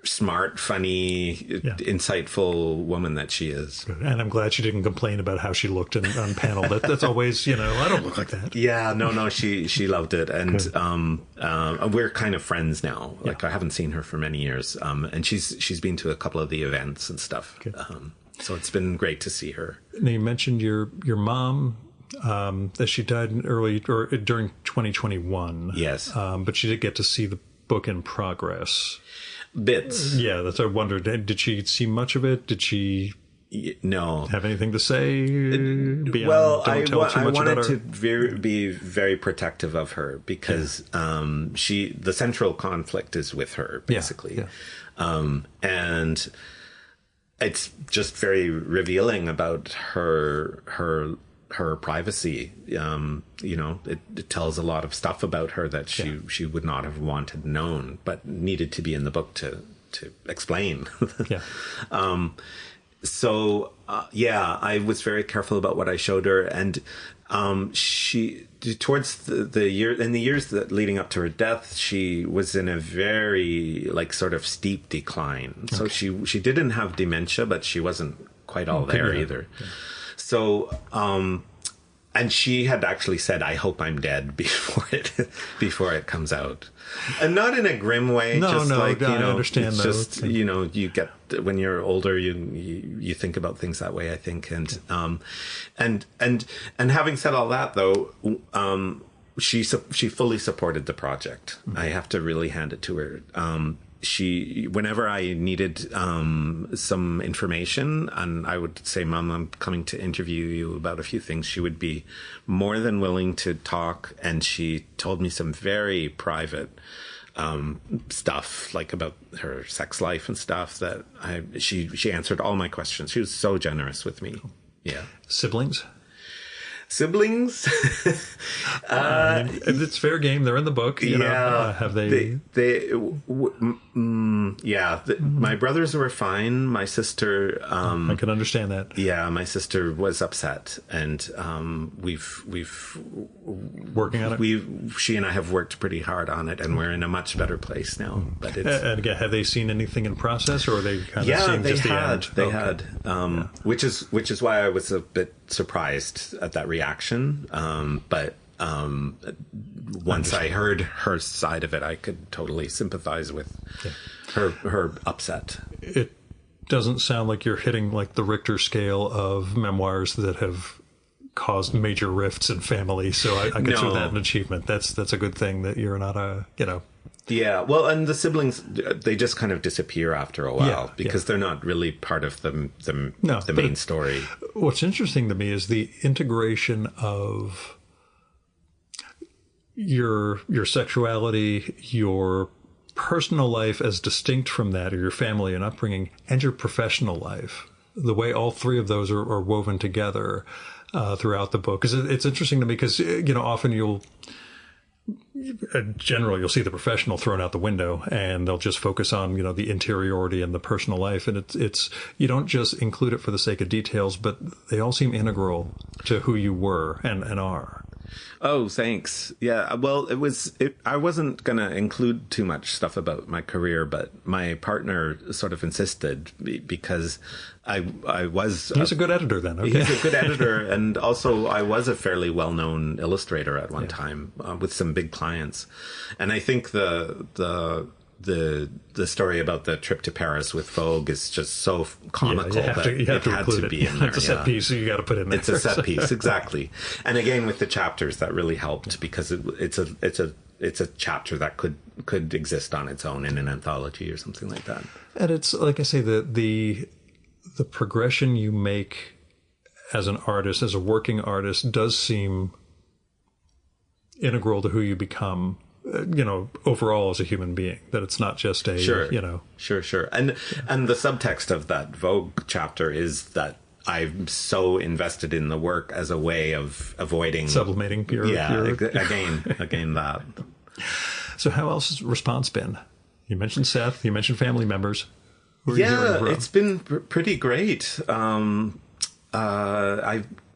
smart, funny, insightful woman that she is. And I'm glad she didn't complain about how she looked on panel. That's always, I don't look like that. Yeah, no, she loved it, and we're kind of friends now. Like, I haven't seen her for many years, and she's been to a couple of the events and stuff. So it's been great to see her. Now, you mentioned your mom, that she died during 2021. Yes. But she did get to see the book in progress. Bits. Yeah, that's what I wondered. Did she see much of it? Did she have anything to say beyond, well, don't tell too much wanted about her? to be very protective of her, because the central conflict is with her, basically. And it's just very revealing about her privacy. It tells a lot of stuff about her that she would not have wanted known, but needed to be in the book to explain. I was very careful about what I showed her, and she, towards the years that leading up to her death, she was in a very sort of steep decline. So she didn't have dementia, but she wasn't quite all there either. So, and she had actually said, "I hope I'm dead before it comes out," and not in a grim way. I understand. It's just you get, when you're older, you think about things that way, I think, and having said all that, though, she fully supported the project. I have to really hand it to her. Whenever I needed some information, and I would say, "Mom, I'm coming to interview you about a few things," she would be more than willing to talk. And she told me some very private stuff, like about her sex life and stuff, that she answered all my questions. She was so generous with me. Yeah. Siblings? Siblings? It's fair game. They're in the book. You know, have they? My brothers were fine. My sister. I can understand that. Yeah, my sister was upset, and we've working on it. She and I have worked pretty hard on it, and we're in a much better place now. But and again, have they seen anything in process, or are they kind of seeing just the end? They had. Which is why I was a bit surprised at that reaction. But once I heard her side of it, I could totally sympathize with her upset. It doesn't sound like you're hitting like the Richter scale of memoirs that have caused major rifts in family. So I consider that an achievement. That's a good thing that you're not Yeah, well, and the siblings, they just kind of disappear after a while because they're not really part of the main story. What's interesting to me is the integration of your sexuality, your personal life as distinct from that, or your family and upbringing, and your professional life. The way all three of those are woven together throughout the book. 'Cause it's interesting to me because, often you'll see the professional thrown out the window and they'll just focus on, the interiority and the personal life. And it's you don't just include it for the sake of details, but they all seem integral to who you were and are. Oh, thanks. Yeah. Well, I wasn't going to include too much stuff about my career, but my partner sort of insisted because I was... He's a good editor then. Okay. He's a good editor. And also I was a fairly well-known illustrator at one time with some big clients. And I think the story about the trip to Paris with Vogue is just so comical that it had to be in there. It's a set piece, so you got to put it in there. It's a set piece, exactly. And again, with the chapters, that really helped because it's a chapter that could exist on its own in an anthology or something like that. And it's like I say, the progression you make as an artist, as a working artist, does seem integral to who you become. Overall as a human being, that it's not just a, Sure. And the subtext of that Vogue chapter is that I'm so invested in the work as a way of avoiding sublimating again that. So how else has response been? You mentioned Seth, you mentioned family members. It's been pretty great. I've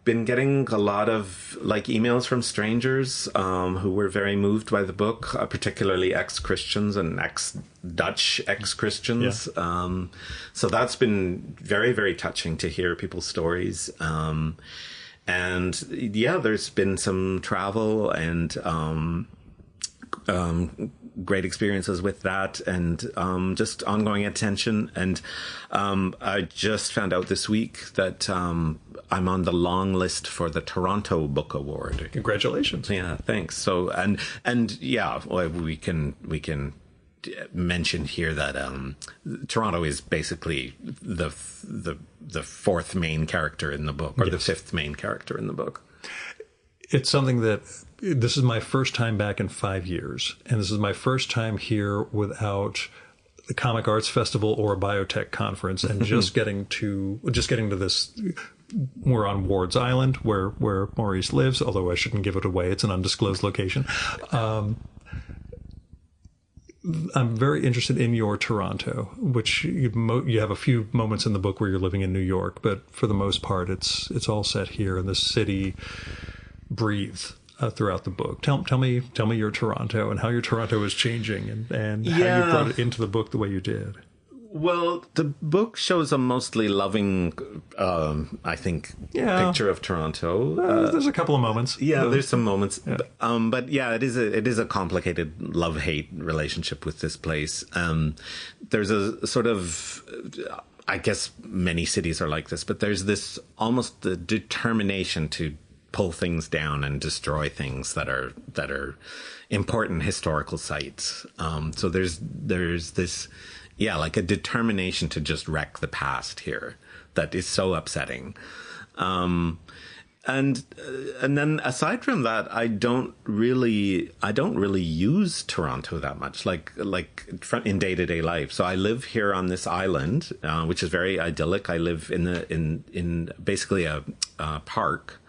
been getting a lot of emails from strangers who were very moved by the book, particularly ex-Christians and ex-Dutch ex-Christians. Yeah. So that's been very, very touching to hear people's stories. There's been some travel and great experiences with that and just ongoing attention. And I just found out this week that I'm on the long list for the Toronto Book Award. Congratulations. Yeah, thanks. So we can mention here that Toronto is basically the fourth main character in the book, or the fifth main character in the book. It's something that this is my first time back in 5 years, and this is my first time here without the Comic Arts Festival or a biotech conference, and just getting to this. We're on Ward's Island, where Maurice lives, although I shouldn't give it away. It's an undisclosed location. I'm very interested in your Toronto, which you have a few moments in the book where you're living in New York, but for the most part, it's all set here, and the city breathes throughout the book. Tell me your Toronto and how your Toronto is changing, and how you brought it into the book the way you did. Well, the book shows a mostly loving, I think, picture of Toronto. There's a couple of moments. Yeah, there's some moments. Yeah. But it is a complicated love-hate relationship with this place. There's a sort of, I guess many cities are like this, but there's this almost the determination to pull things down and destroy things that are important historical sites. So there's this, like a determination to just wreck the past here that is so upsetting. And then aside from that, I don't really use Toronto that much, like in day-to-day life. So I live here on this island, which is very idyllic. I live in basically a park.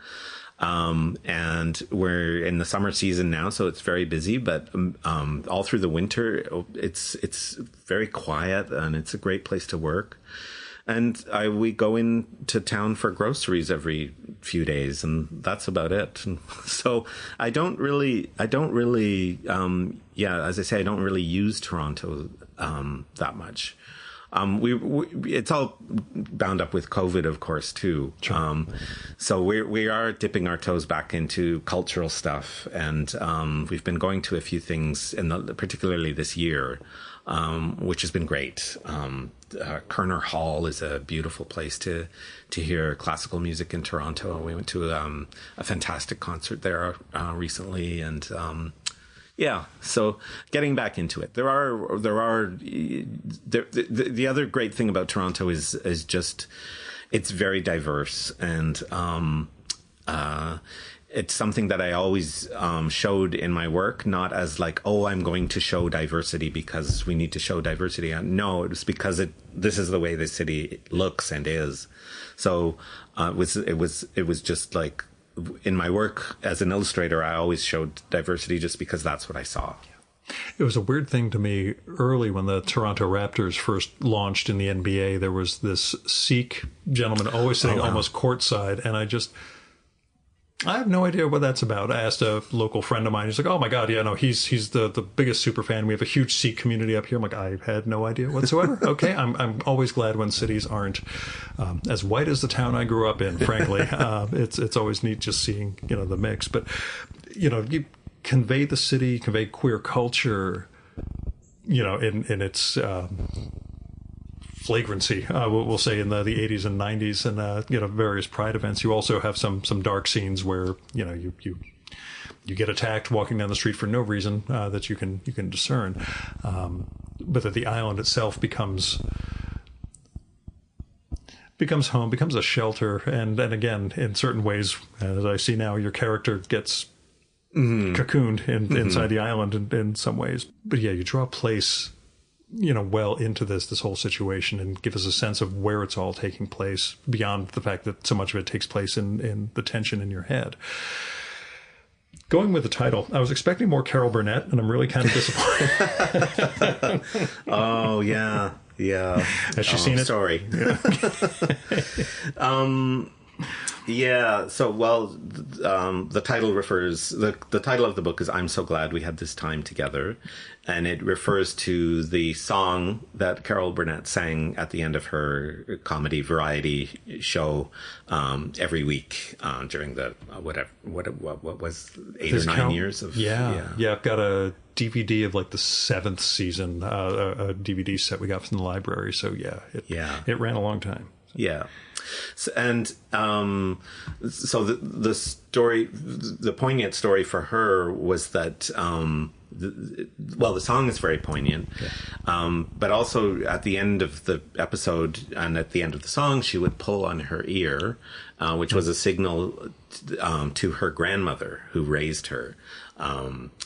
And we're in the summer season now, so it's very busy. But all through the winter, it's very quiet, and it's a great place to work. And we go into town for groceries every few days, and that's about it. And so I don't really, as I say, I don't really use Toronto that much. It's all bound up with COVID, of course, too. Sure. So we are dipping our toes back into cultural stuff, and we've been going to a few things, particularly this year, which has been great. Kerner Hall is a beautiful place to hear classical music in Toronto. We went to a fantastic concert there recently, and so getting back into it. The other great thing about Toronto is just it's very diverse, and it's something that I always showed in my work, not as like, oh, I'm going to show diversity because we need to show diversity. No, it was because this is the way the city looks and is. So it was just like in my work as an illustrator, I always showed diversity just because that's what I saw. It was a weird thing to me early when the Toronto Raptors first launched in the NBA. There was this Sikh gentleman always sitting almost courtside, and I have no idea what that's about. I asked a local friend of mine. He's like, oh, my God, yeah, no, he's the biggest super fan. We have a huge Sikh community up here. I'm like, I had no idea whatsoever. Okay, I'm always glad when cities aren't as white as the town I grew up in, frankly. It's always neat just seeing, the mix. But, you convey the city, convey queer culture, in its flagrancy, we'll say, in the 80s and 90s and various Pride events. You also have some dark scenes where you get attacked walking down the street for no reason that you can discern, but that the island itself becomes home, becomes a shelter, and then again, in certain ways, as I see now, your character gets cocooned inside the island in some ways. But yeah, you draw a place well into this whole situation and give us a sense of where it's all taking place beyond the fact that so much of it takes place in the tension in your head. Going with the title, I was expecting more Carol Burnett, and I'm really kind of disappointed. Oh, yeah. Yeah. Has she seen it? Sorry. Yeah. So, the title refers, the title of the book is I'm So Glad We Had This Time Together. And it refers to the song that Carol Burnett sang at the end of her comedy variety show every week during the what was 8 or 9 years of yeah. I've got a DVD of like the 7th season, a DVD set we got from the library. So it ran a long time. Yeah. So, and so the story, the poignant story for her was that the song is very poignant, but also at the end of the episode and at the end of the song, she would pull on her ear, which was a signal to her grandmother who raised her,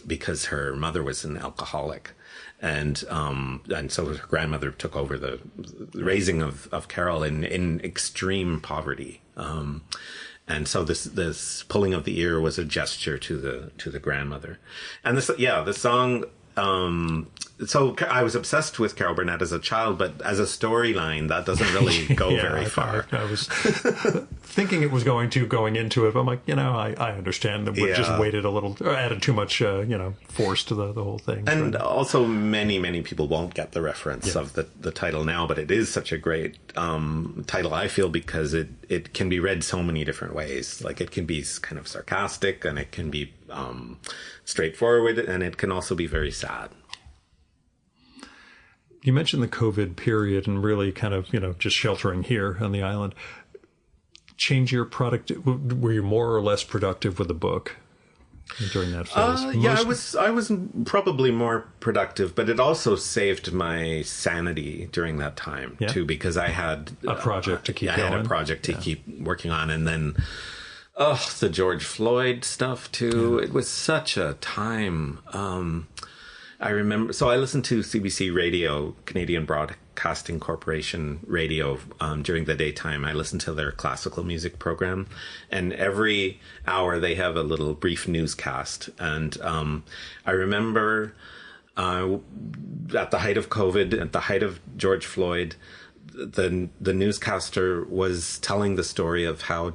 because her mother was an alcoholic. And so her grandmother took over the raising of Carol in extreme poverty. And so this pulling of the ear was a gesture to the grandmother. And the song, so I was obsessed with Carol Burnett as a child, but as a storyline, that doesn't really go very far. I was thinking it was going into it, but I'm like, I understand that we just waited a little, or added too much, force to the whole thing. And also many, many people won't get the reference of the title now, but it is such a great title, I feel, because it can be read so many different ways. Like, it can be kind of sarcastic, and it can be straightforward, and it can also be very sad. You mentioned the COVID period and really kind of, just sheltering here on the island. Change your product? Were you more or less productive with the book during that phase? I was probably more productive, but it also saved my sanity during that time too, because I had a project to keep going. I had a project to keep working on, and then the George Floyd stuff too. It was such a time. I remember, so I listened to CBC Radio, Canadian Broadcasting Corporation radio, during the daytime. I listened to their classical music program, and every hour they have a little brief newscast. And I remember at the height of COVID, at the height of George Floyd, the newscaster was telling the story of how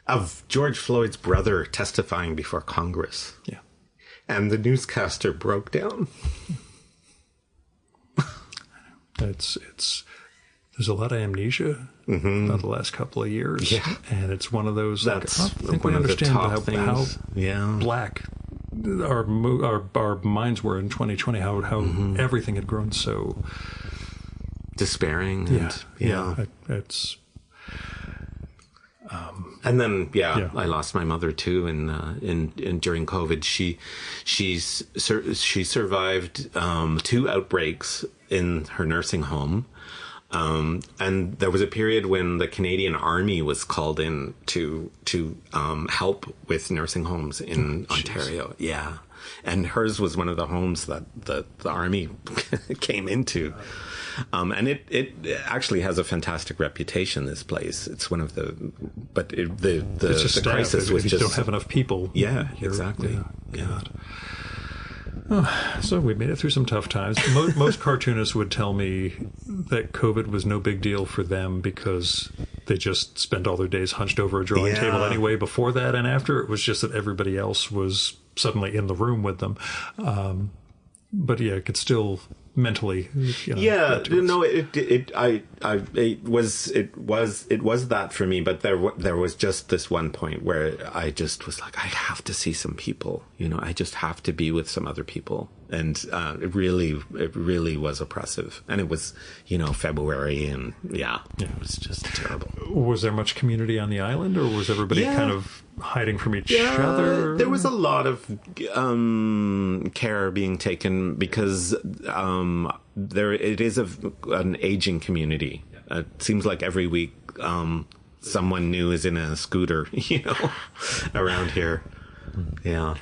of George Floyd's brother testifying before Congress. Yeah. And the newscaster broke down. It's there's a lot of amnesia about the last couple of years. Yeah. And it's one of those, That's I think one we of the understand top how things. Yeah. black our minds were in 2020, how everything had grown so despairing. And, it's and then I lost my mother too in during COVID. She survived 2 outbreaks in her nursing home. And there was a period when the Canadian Army was called in to help with nursing homes in Ontario. Yeah. And hers was one of the homes that the Army came into. And it actually has a fantastic reputation, this place. It's one of the, but the crisis was you just... don't have enough people. Yeah, exactly. Yeah. God. Oh, so we made it through some tough times. Most cartoonists would tell me that COVID was no big deal for them because they just spent all their days hunched over a drawing table anyway. Before that and after, it was just that everybody else was suddenly in the room with them. But yeah, it could still mentally. It was that for me. But there was just this one point where I just was like, I have to see some people. I just have to be with some other people, and it really was oppressive. And it was February, and it was just terrible. Was there much community on the island, or was everybody kind of hiding from each other? There was a lot of care being taken because it is an aging community. It seems like every week someone new is in a scooter, around here. Yeah.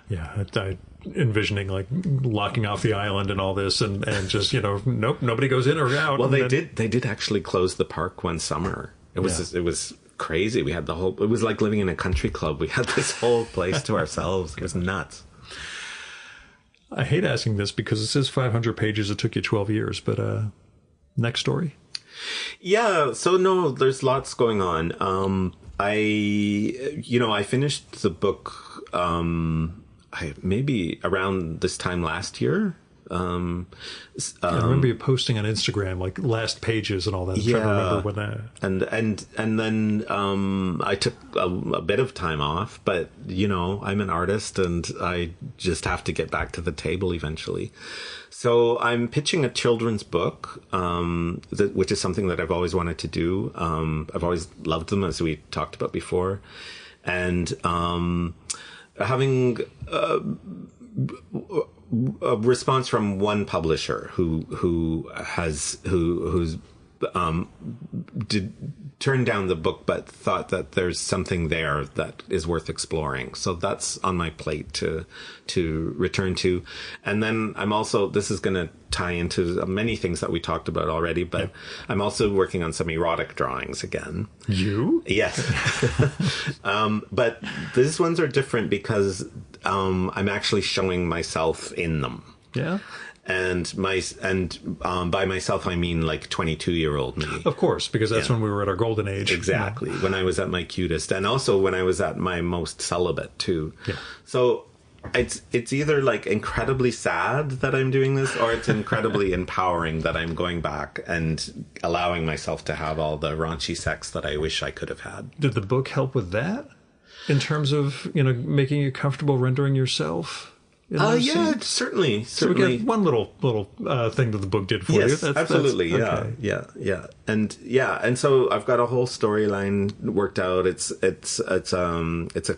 Yeah, I envisioning like locking off the island and all this, and just nope, nobody goes in or out. Well, they did actually close the park one summer. It was crazy. We had it was like living in a country club. We had this whole place to ourselves. It was nuts. I hate asking this because it says 500 pages. It took you 12 years, but next story. Yeah. So no, there's lots going on. I finished the book. Maybe around this time last year. I remember you posting on Instagram like last pages and all that. I'm trying to remember when that. And then I took a bit of time off, but I'm an artist and I just have to get back to the table eventually. So I'm pitching a children's book, which is something that I've always wanted to do. I've always loved them, as we talked about before, and having a response from one publisher who's turned down the book, but thought that there's something there that is worth exploring. So that's on my plate to return to. And then I'm also, this is going to tie into many things that we talked about already, but I'm also working on some erotic drawings again. You? Yes. But these ones are different because I'm actually showing myself in them. Yeah. And by myself, I mean like 22-year-old me. Of course, because that's when we were at our golden age. Exactly. When I was at my cutest, and also when I was at my most celibate too. Yeah. So it's either like incredibly sad that I'm doing this, or it's incredibly empowering that I'm going back and allowing myself to have all the raunchy sex that I wish I could have had. Did the book help with that? In terms of, making you comfortable rendering yourself? Certainly. So we get one little thing that the book did for you. Yes, absolutely. Okay. Yeah. And so I've got a whole storyline worked out. It's a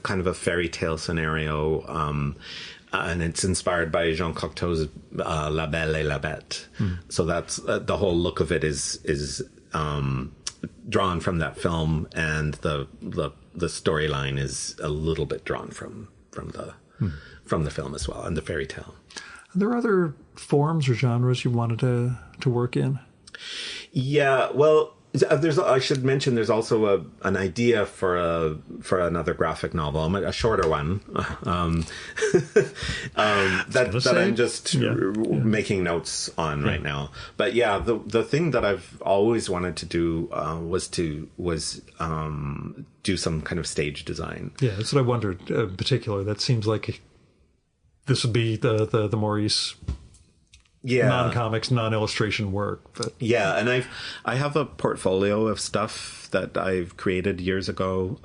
kind of a fairy tale scenario. and it's inspired by Jean Cocteau's La Belle et la Bête. So that's the whole look of it is drawn from that film, and the storyline is a little bit drawn from the film as well, and the fairy tale. Are there other forms or genres you wanted to work in? Yeah, well, I should mention there's also an idea for another graphic novel, a shorter one, that I'm just making notes on right now. But yeah, the thing that I've always wanted to do was do some kind of stage design. Yeah, that's what I wondered. In particular, that seems like this would be the Maurice. Yeah, non-comics, non-illustration work. But yeah, and I have a portfolio of stuff that I've created years ago.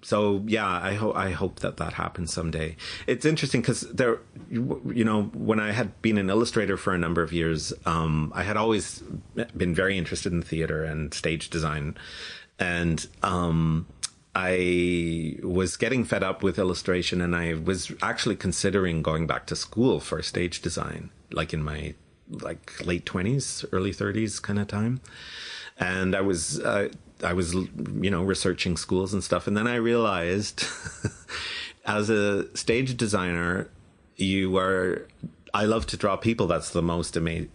So yeah, I hope that happens someday. It's interesting because when I had been an illustrator for a number of years, I had always been very interested in theater and stage design, and I was getting fed up with illustration, and I was actually considering going back to school for stage design, like in my late 20s, early 30s kind of time. And I was researching schools and stuff. And then I realized as a stage designer, I love to draw people. That's the most amazing,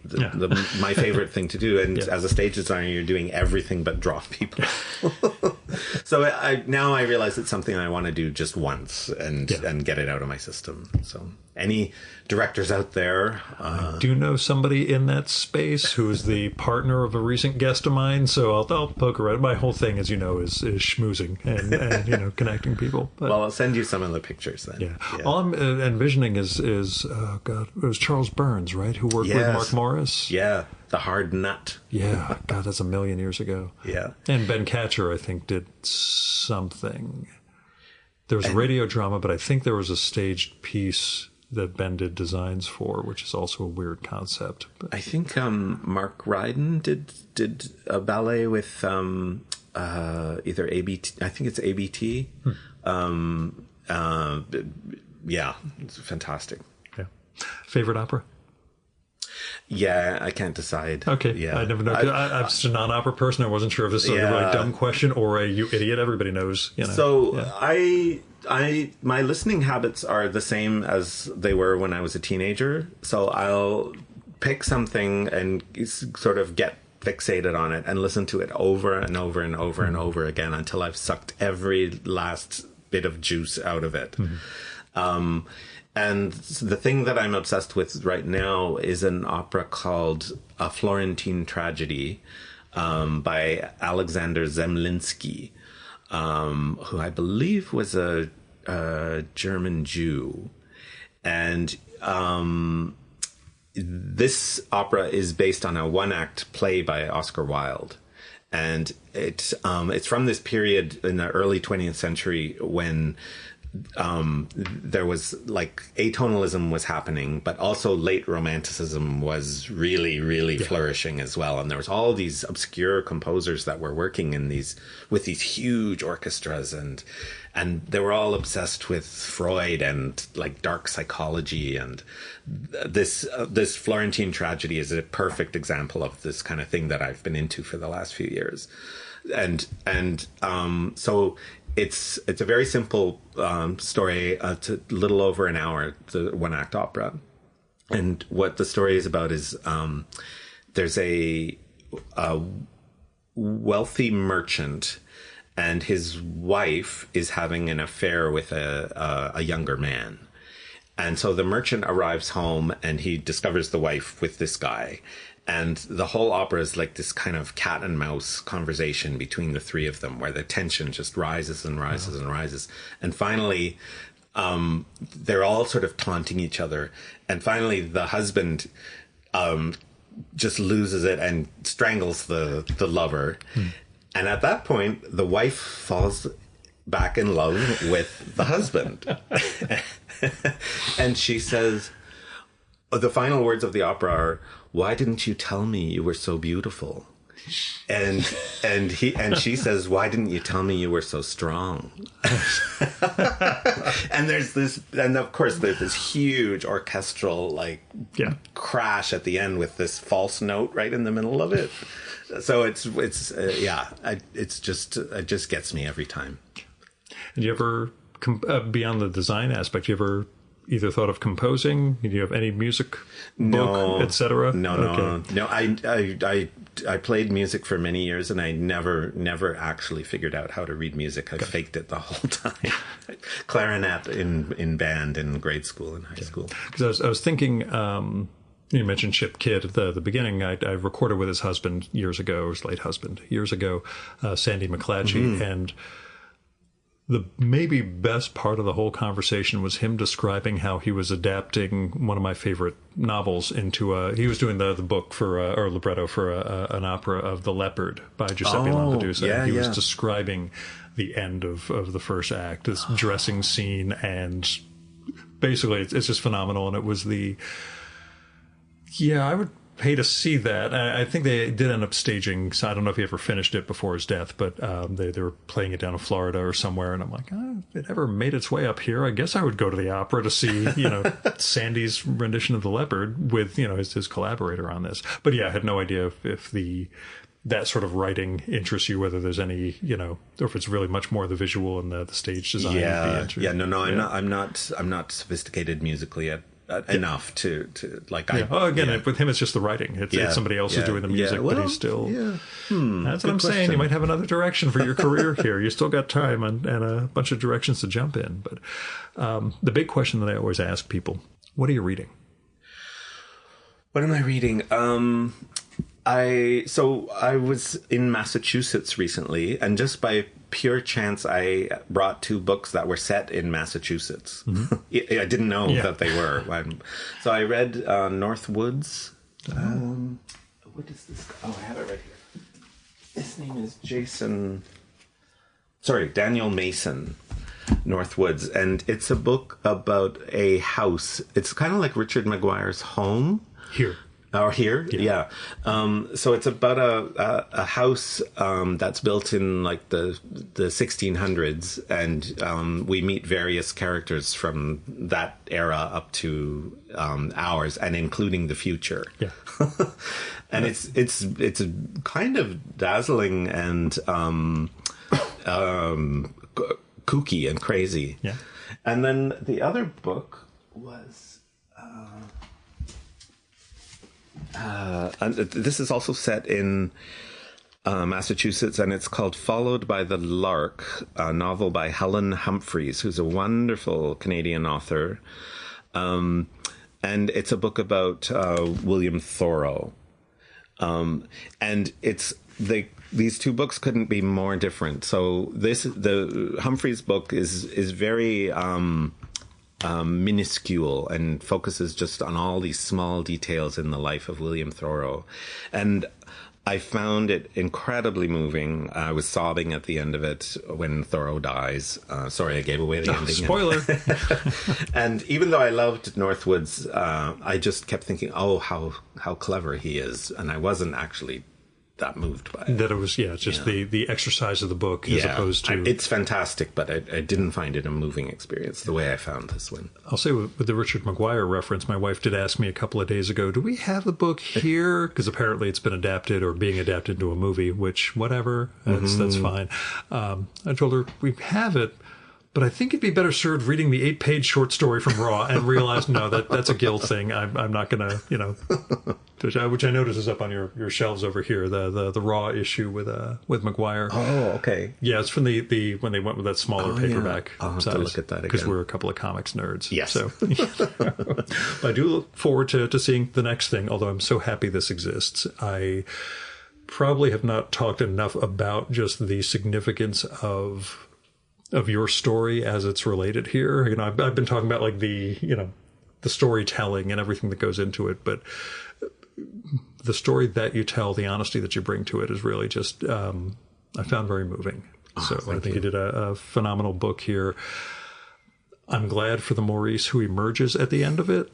my favorite thing to do. And as a stage designer, you're doing everything but draw people. So now I realize it's something I want to do just once and get it out of my system. So any directors out there? I do know somebody in that space who is the partner of a recent guest of mine. So I'll poke around. My whole thing, as you know, is schmoozing and connecting people. But, well, I'll send you some of the pictures then. Yeah. All I'm envisioning is it was Charles Burns, right? Who worked with Mark Morris. Yeah. The Hard Nut. Yeah. God, that's a million years ago. Yeah. And Ben Catcher, I think, did something. There was a radio drama, but I think there was a staged piece that Ben did designs for, which is also a weird concept. But I think Mark Ryden did a ballet with either ABT. I think it's ABT. Yeah, it's fantastic. Yeah. Favorite opera? Yeah, I can't decide. Okay. Yeah. I never know. I'm just a non-opera person. I wasn't sure if this is a really dumb question or a you idiot. Everybody knows. So my listening habits are the same as they were when I was a teenager. So I'll pick something and sort of get fixated on it and listen to it over and over and over and over again until I've sucked every last bit of juice out of it. And the thing that I'm obsessed with right now is an opera called A Florentine Tragedy by Alexander Zemlinsky, who I believe was a German Jew. And this opera is based on a one-act play by Oscar Wilde. And it's from this period in the early 20th century when there was atonalism was happening, but also late romanticism was really, really flourishing as well. And there was all these obscure composers that were working with these huge orchestras, and they were all obsessed with Freud and dark psychology. And this Florentine Tragedy is a perfect example of this kind of thing that I've been into for the last few years. So it's a very simple story. It's a little over an hour. It's a one-act opera, and what the story is about is there's a wealthy merchant, and his wife is having an affair with a younger man, and so the merchant arrives home and he discovers the wife with this guy. And the whole opera is like this kind of cat and mouse conversation between the three of them, where the tension just rises and rises and rises. And finally, they're all sort of taunting each other. And finally, the husband just loses it and strangles the lover. And at that point, the wife falls back in love with the husband. And she says, the final words of the opera are, "Why didn't you tell me you were so beautiful?" And she says, "Why didn't you tell me you were so strong?" And of course there's this huge orchestral crash at the end with this false note right in the middle of it. So it just gets me every time. And you ever, beyond the design aspect, you ever either thought of composing? Do you have any music book, etc.? No. I played music for many years, and I never actually figured out how to read music. I faked it the whole time. Clarinet in band in grade school and high school. Because I was thinking, you mentioned Chip Kidd at the beginning. I recorded with his husband years ago, his late husband years ago, Sandy McClatchy, and the maybe best part of the whole conversation was him describing how he was adapting one of my favorite novels into he was doing the book for, or libretto for an opera of The Leopard by Giuseppe Lampedusa. Yeah, he was describing the end of the first act, this dressing scene, and basically it's just phenomenal. And it was I would pay to see that. I think they did end up staging, so I don't know if he ever finished it before his death, but they were playing it down in Florida or somewhere, and I'm like, if it ever made its way up here, I guess I would go to the opera to see, Sandy's rendition of The Leopard with, his collaborator on this. But yeah, I had no idea if that sort of writing interests you, whether there's any, or if it's really much more the visual and the stage design. I'm not sophisticated musically enough to like. With him it's just the writing. It's somebody else is doing the music, but he's still. That's what I'm saying. You might have another direction for your career here. You still got time and a bunch of directions to jump in. But the big question that I always ask people: what are you reading? What am I reading? I was in Massachusetts recently, and just by pure chance, I brought 2 books that were set in Massachusetts. I didn't know that they were. So I read North Woods. What is this? Oh, I have it right here. His name is Daniel Mason. North Woods, and it's a book about a house. It's kind of like Richard Maguire's Home. Here? Yeah. So it's about a house that's built in like the 1600s, and we meet various characters from that era up to ours, and including the future. Yeah. And it's kind of dazzling and kooky and crazy. Yeah. And then the other book was. And this is also set in Massachusetts, and it's called Followed by the Lark, a novel by Helen Humphreys, who's a wonderful Canadian author. And it's a book about William Thoreau. And these 2 books couldn't be more different. So the Humphreys book is very minuscule and focuses just on all these small details in the life of William Thoreau. And I found it incredibly moving. I was sobbing at the end of it when Thoreau dies. Sorry, I gave away the ending. Spoiler. And even though I loved Northwoods, I just kept thinking, how clever he is. And I wasn't actually that moved by it. That it was, just the exercise of the book as opposed to... It's fantastic, but I didn't find it a moving experience the way I found this one. I'll say with the Richard Maguire reference, my wife did ask me a couple of days ago, do we have the book here? Because apparently it's been adapted or being adapted into a movie, which, whatever, that's fine. I told her, we have it, but I think it'd be better served reading the 8-page short story from Raw, and realized, no, that's a guilt thing. I'm not going to, which I notice is up on your shelves over here, the Raw issue with Maguire. Oh, okay. Yeah, it's from the when they went with that smaller paperback I'll have size. to look at that again. Because we're a couple of comics nerds. Yes. So I do look forward to seeing the next thing, although I'm so happy this exists. I probably have not talked enough about just the significance of your story as it's related here. I've been talking about like the storytelling and everything that goes into it, but the story that you tell, the honesty that you bring to it is really just, I found very moving. So I think you did a phenomenal book here. I'm glad for the Maurice who emerges at the end of it.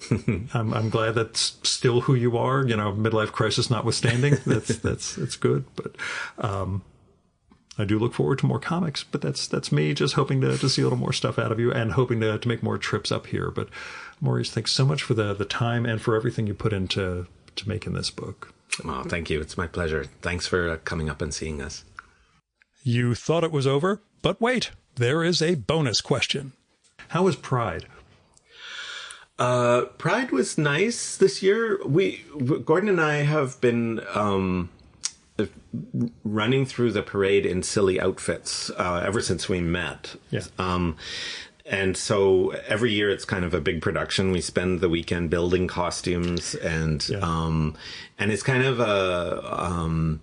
I'm glad that's still who you are, midlife crisis notwithstanding. It's good. But I do look forward to more comics. But that's me just hoping to see a little more stuff out of you and hoping to make more trips up here. But Maurice, thanks so much for the time and for everything you put into making this book. Oh, thank you. It's my pleasure. Thanks for coming up and seeing us. You thought it was over, but wait, there is a bonus question. How was Pride? Pride was nice this year. Gordon and I have been running through the parade in silly outfits ever since we met. Yeah. And so every year it's kind of a big production. We spend the weekend building costumes and it's kind of a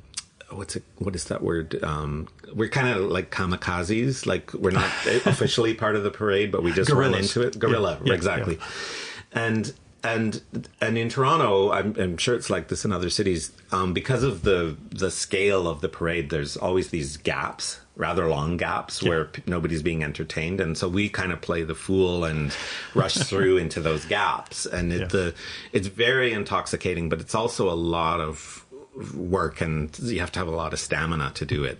what is that word? We're kind of like kamikazes. Like we're not officially part of the parade, but we just run into it. Guerrilla, exactly. Yeah. And in Toronto, I'm sure it's like this in other cities. Because of the scale of the parade, there's always these gaps, rather long gaps, where nobody's being entertained, and so we kind of play the fool and rush through into those gaps. And it's very intoxicating, but it's also a lot of work, and you have to have a lot of stamina to do it.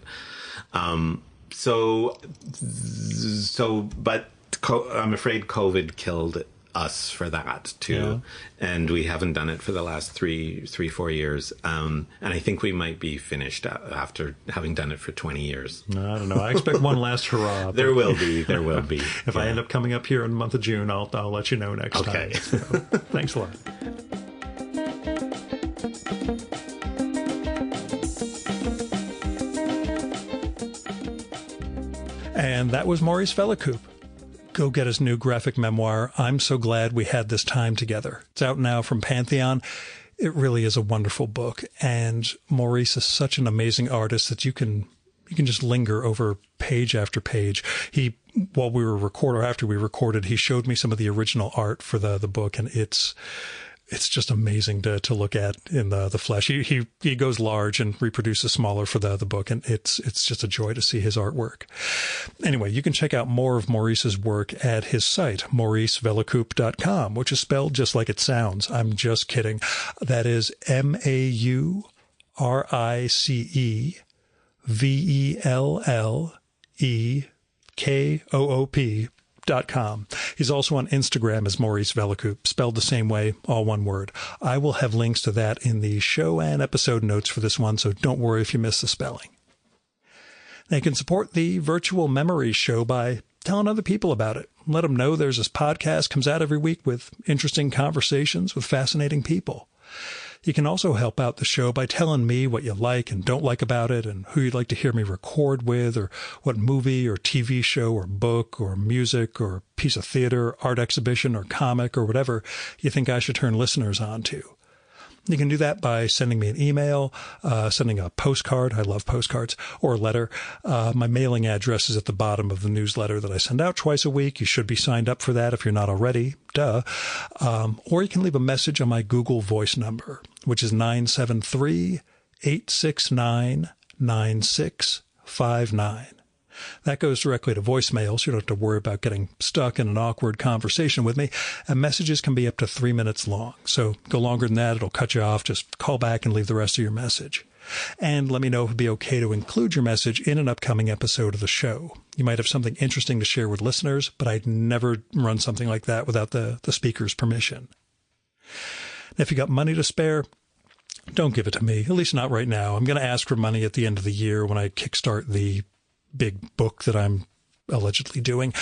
But I'm afraid COVID killed us for that too, and we haven't done it for the last 4 years. And I think we might be finished after having done it for 20 years. I don't know. I expect one last hurrah. There will be. If I end up coming up here in the month of June, I'll let you know next time. So, thanks a lot. And that was Maurice Velicoup. Go get his new graphic memoir, I'm So Glad We Had This Time Together. It's out now from Pantheon. It really is a wonderful book. And Maurice is such an amazing artist that you can just linger over page after page. While we were after we recorded, he showed me some of the original art for the book, and it's just amazing to look at in the flesh. He goes large and reproduces smaller for the book, and it's just a joy to see his artwork. Anyway, you can check out more of Maurice's work at his site, mauricevelicoup.com, which is spelled just like it sounds. I'm just kidding. That is MauriceVellekoop.com. He's also on Instagram as Maurice Velicoup, spelled the same way, all one word. I will have links to that in the show and episode notes for this one, so don't worry if you miss the spelling. Now you can support the Virtual Memories Show by telling other people about it. Let them know there's this podcast comes out every week with interesting conversations with fascinating people. You can also help out the show by telling me what you like and don't like about it, and who you'd like to hear me record with, or what movie or TV show or book or music or piece of theater, art exhibition or comic or whatever you think I should turn listeners on to. You can do that by sending me an email, sending a postcard. I love postcards, or a letter. My mailing address is at the bottom of the newsletter that I send out twice a week. You should be signed up for that if you're not already. Duh. Or you can leave a message on my Google Voice number, which is 973-869-9659. That goes directly to voicemail, so you don't have to worry about getting stuck in an awkward conversation with me. And messages can be up to 3 minutes long. So go longer than that, it'll cut you off. Just call back and leave the rest of your message. And let me know if it'd be okay to include your message in an upcoming episode of the show. You might have something interesting to share with listeners, but I'd never run something like that without the speaker's permission. And if you got money to spare, don't give it to me, at least not right now. I'm going to ask for money at the end of the year when I kickstart the big book that I'm allegedly doing,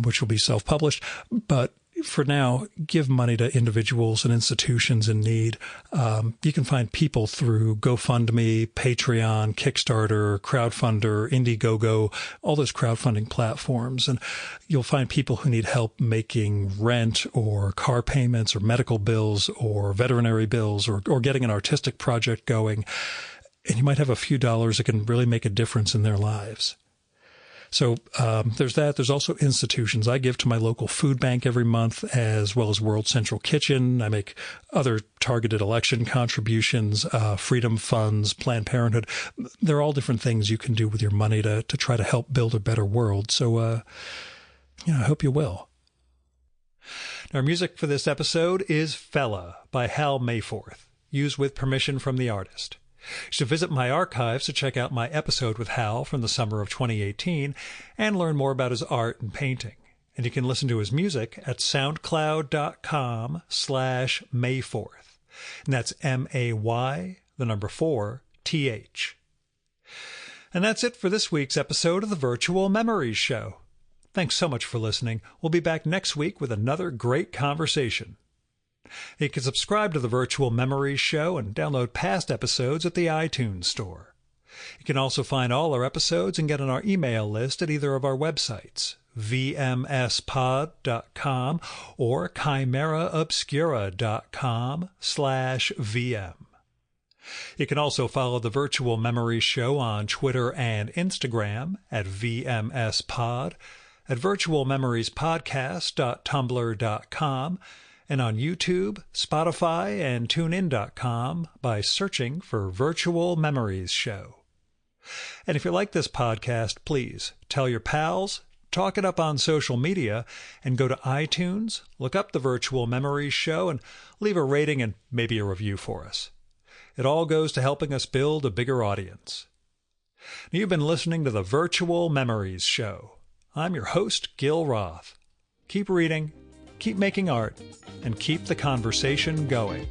which will be self-published. But for now, give money to individuals and institutions in need. You can find people through GoFundMe, Patreon, Kickstarter, Crowdfunder, Indiegogo, all those crowdfunding platforms. And you'll find people who need help making rent or car payments or medical bills or veterinary bills or getting an artistic project going. And you might have a few dollars that can really make a difference in their lives. So there's that. There's also institutions. I give to my local food bank every month, as well as World Central Kitchen. I make other targeted election contributions, Freedom Funds, Planned Parenthood. They're all different things you can do with your money to try to help build a better world. So I hope you will. Our music for this episode is Fella by Hal Mayforth, used with permission from the artist. You should visit my archives to check out my episode with Hal from the summer of 2018 and learn more about his art and painting. And you can listen to his music at soundcloud.com/Mayforth. And that's MAY4TH. And that's it for this week's episode of the Virtual Memories Show. Thanks so much for listening. We'll be back next week with another great conversation. You can subscribe to the Virtual Memories Show and download past episodes at the iTunes Store. You can also find all our episodes and get on our email list at either of our websites, vmspod.com or chimeraobscura.com/VM. You can also follow the Virtual Memories Show on Twitter and Instagram at vmspod, at virtualmemoriespodcast.tumblr.com, and on YouTube, Spotify, and TuneIn.com by searching for Virtual Memories Show. And if you like this podcast, please tell your pals, talk it up on social media, and go to iTunes, look up the Virtual Memories Show, and leave a rating and maybe a review for us. It all goes to helping us build a bigger audience. You've been listening to the Virtual Memories Show. I'm your host, Gil Roth. Keep reading, keep making art, and keep the conversation going.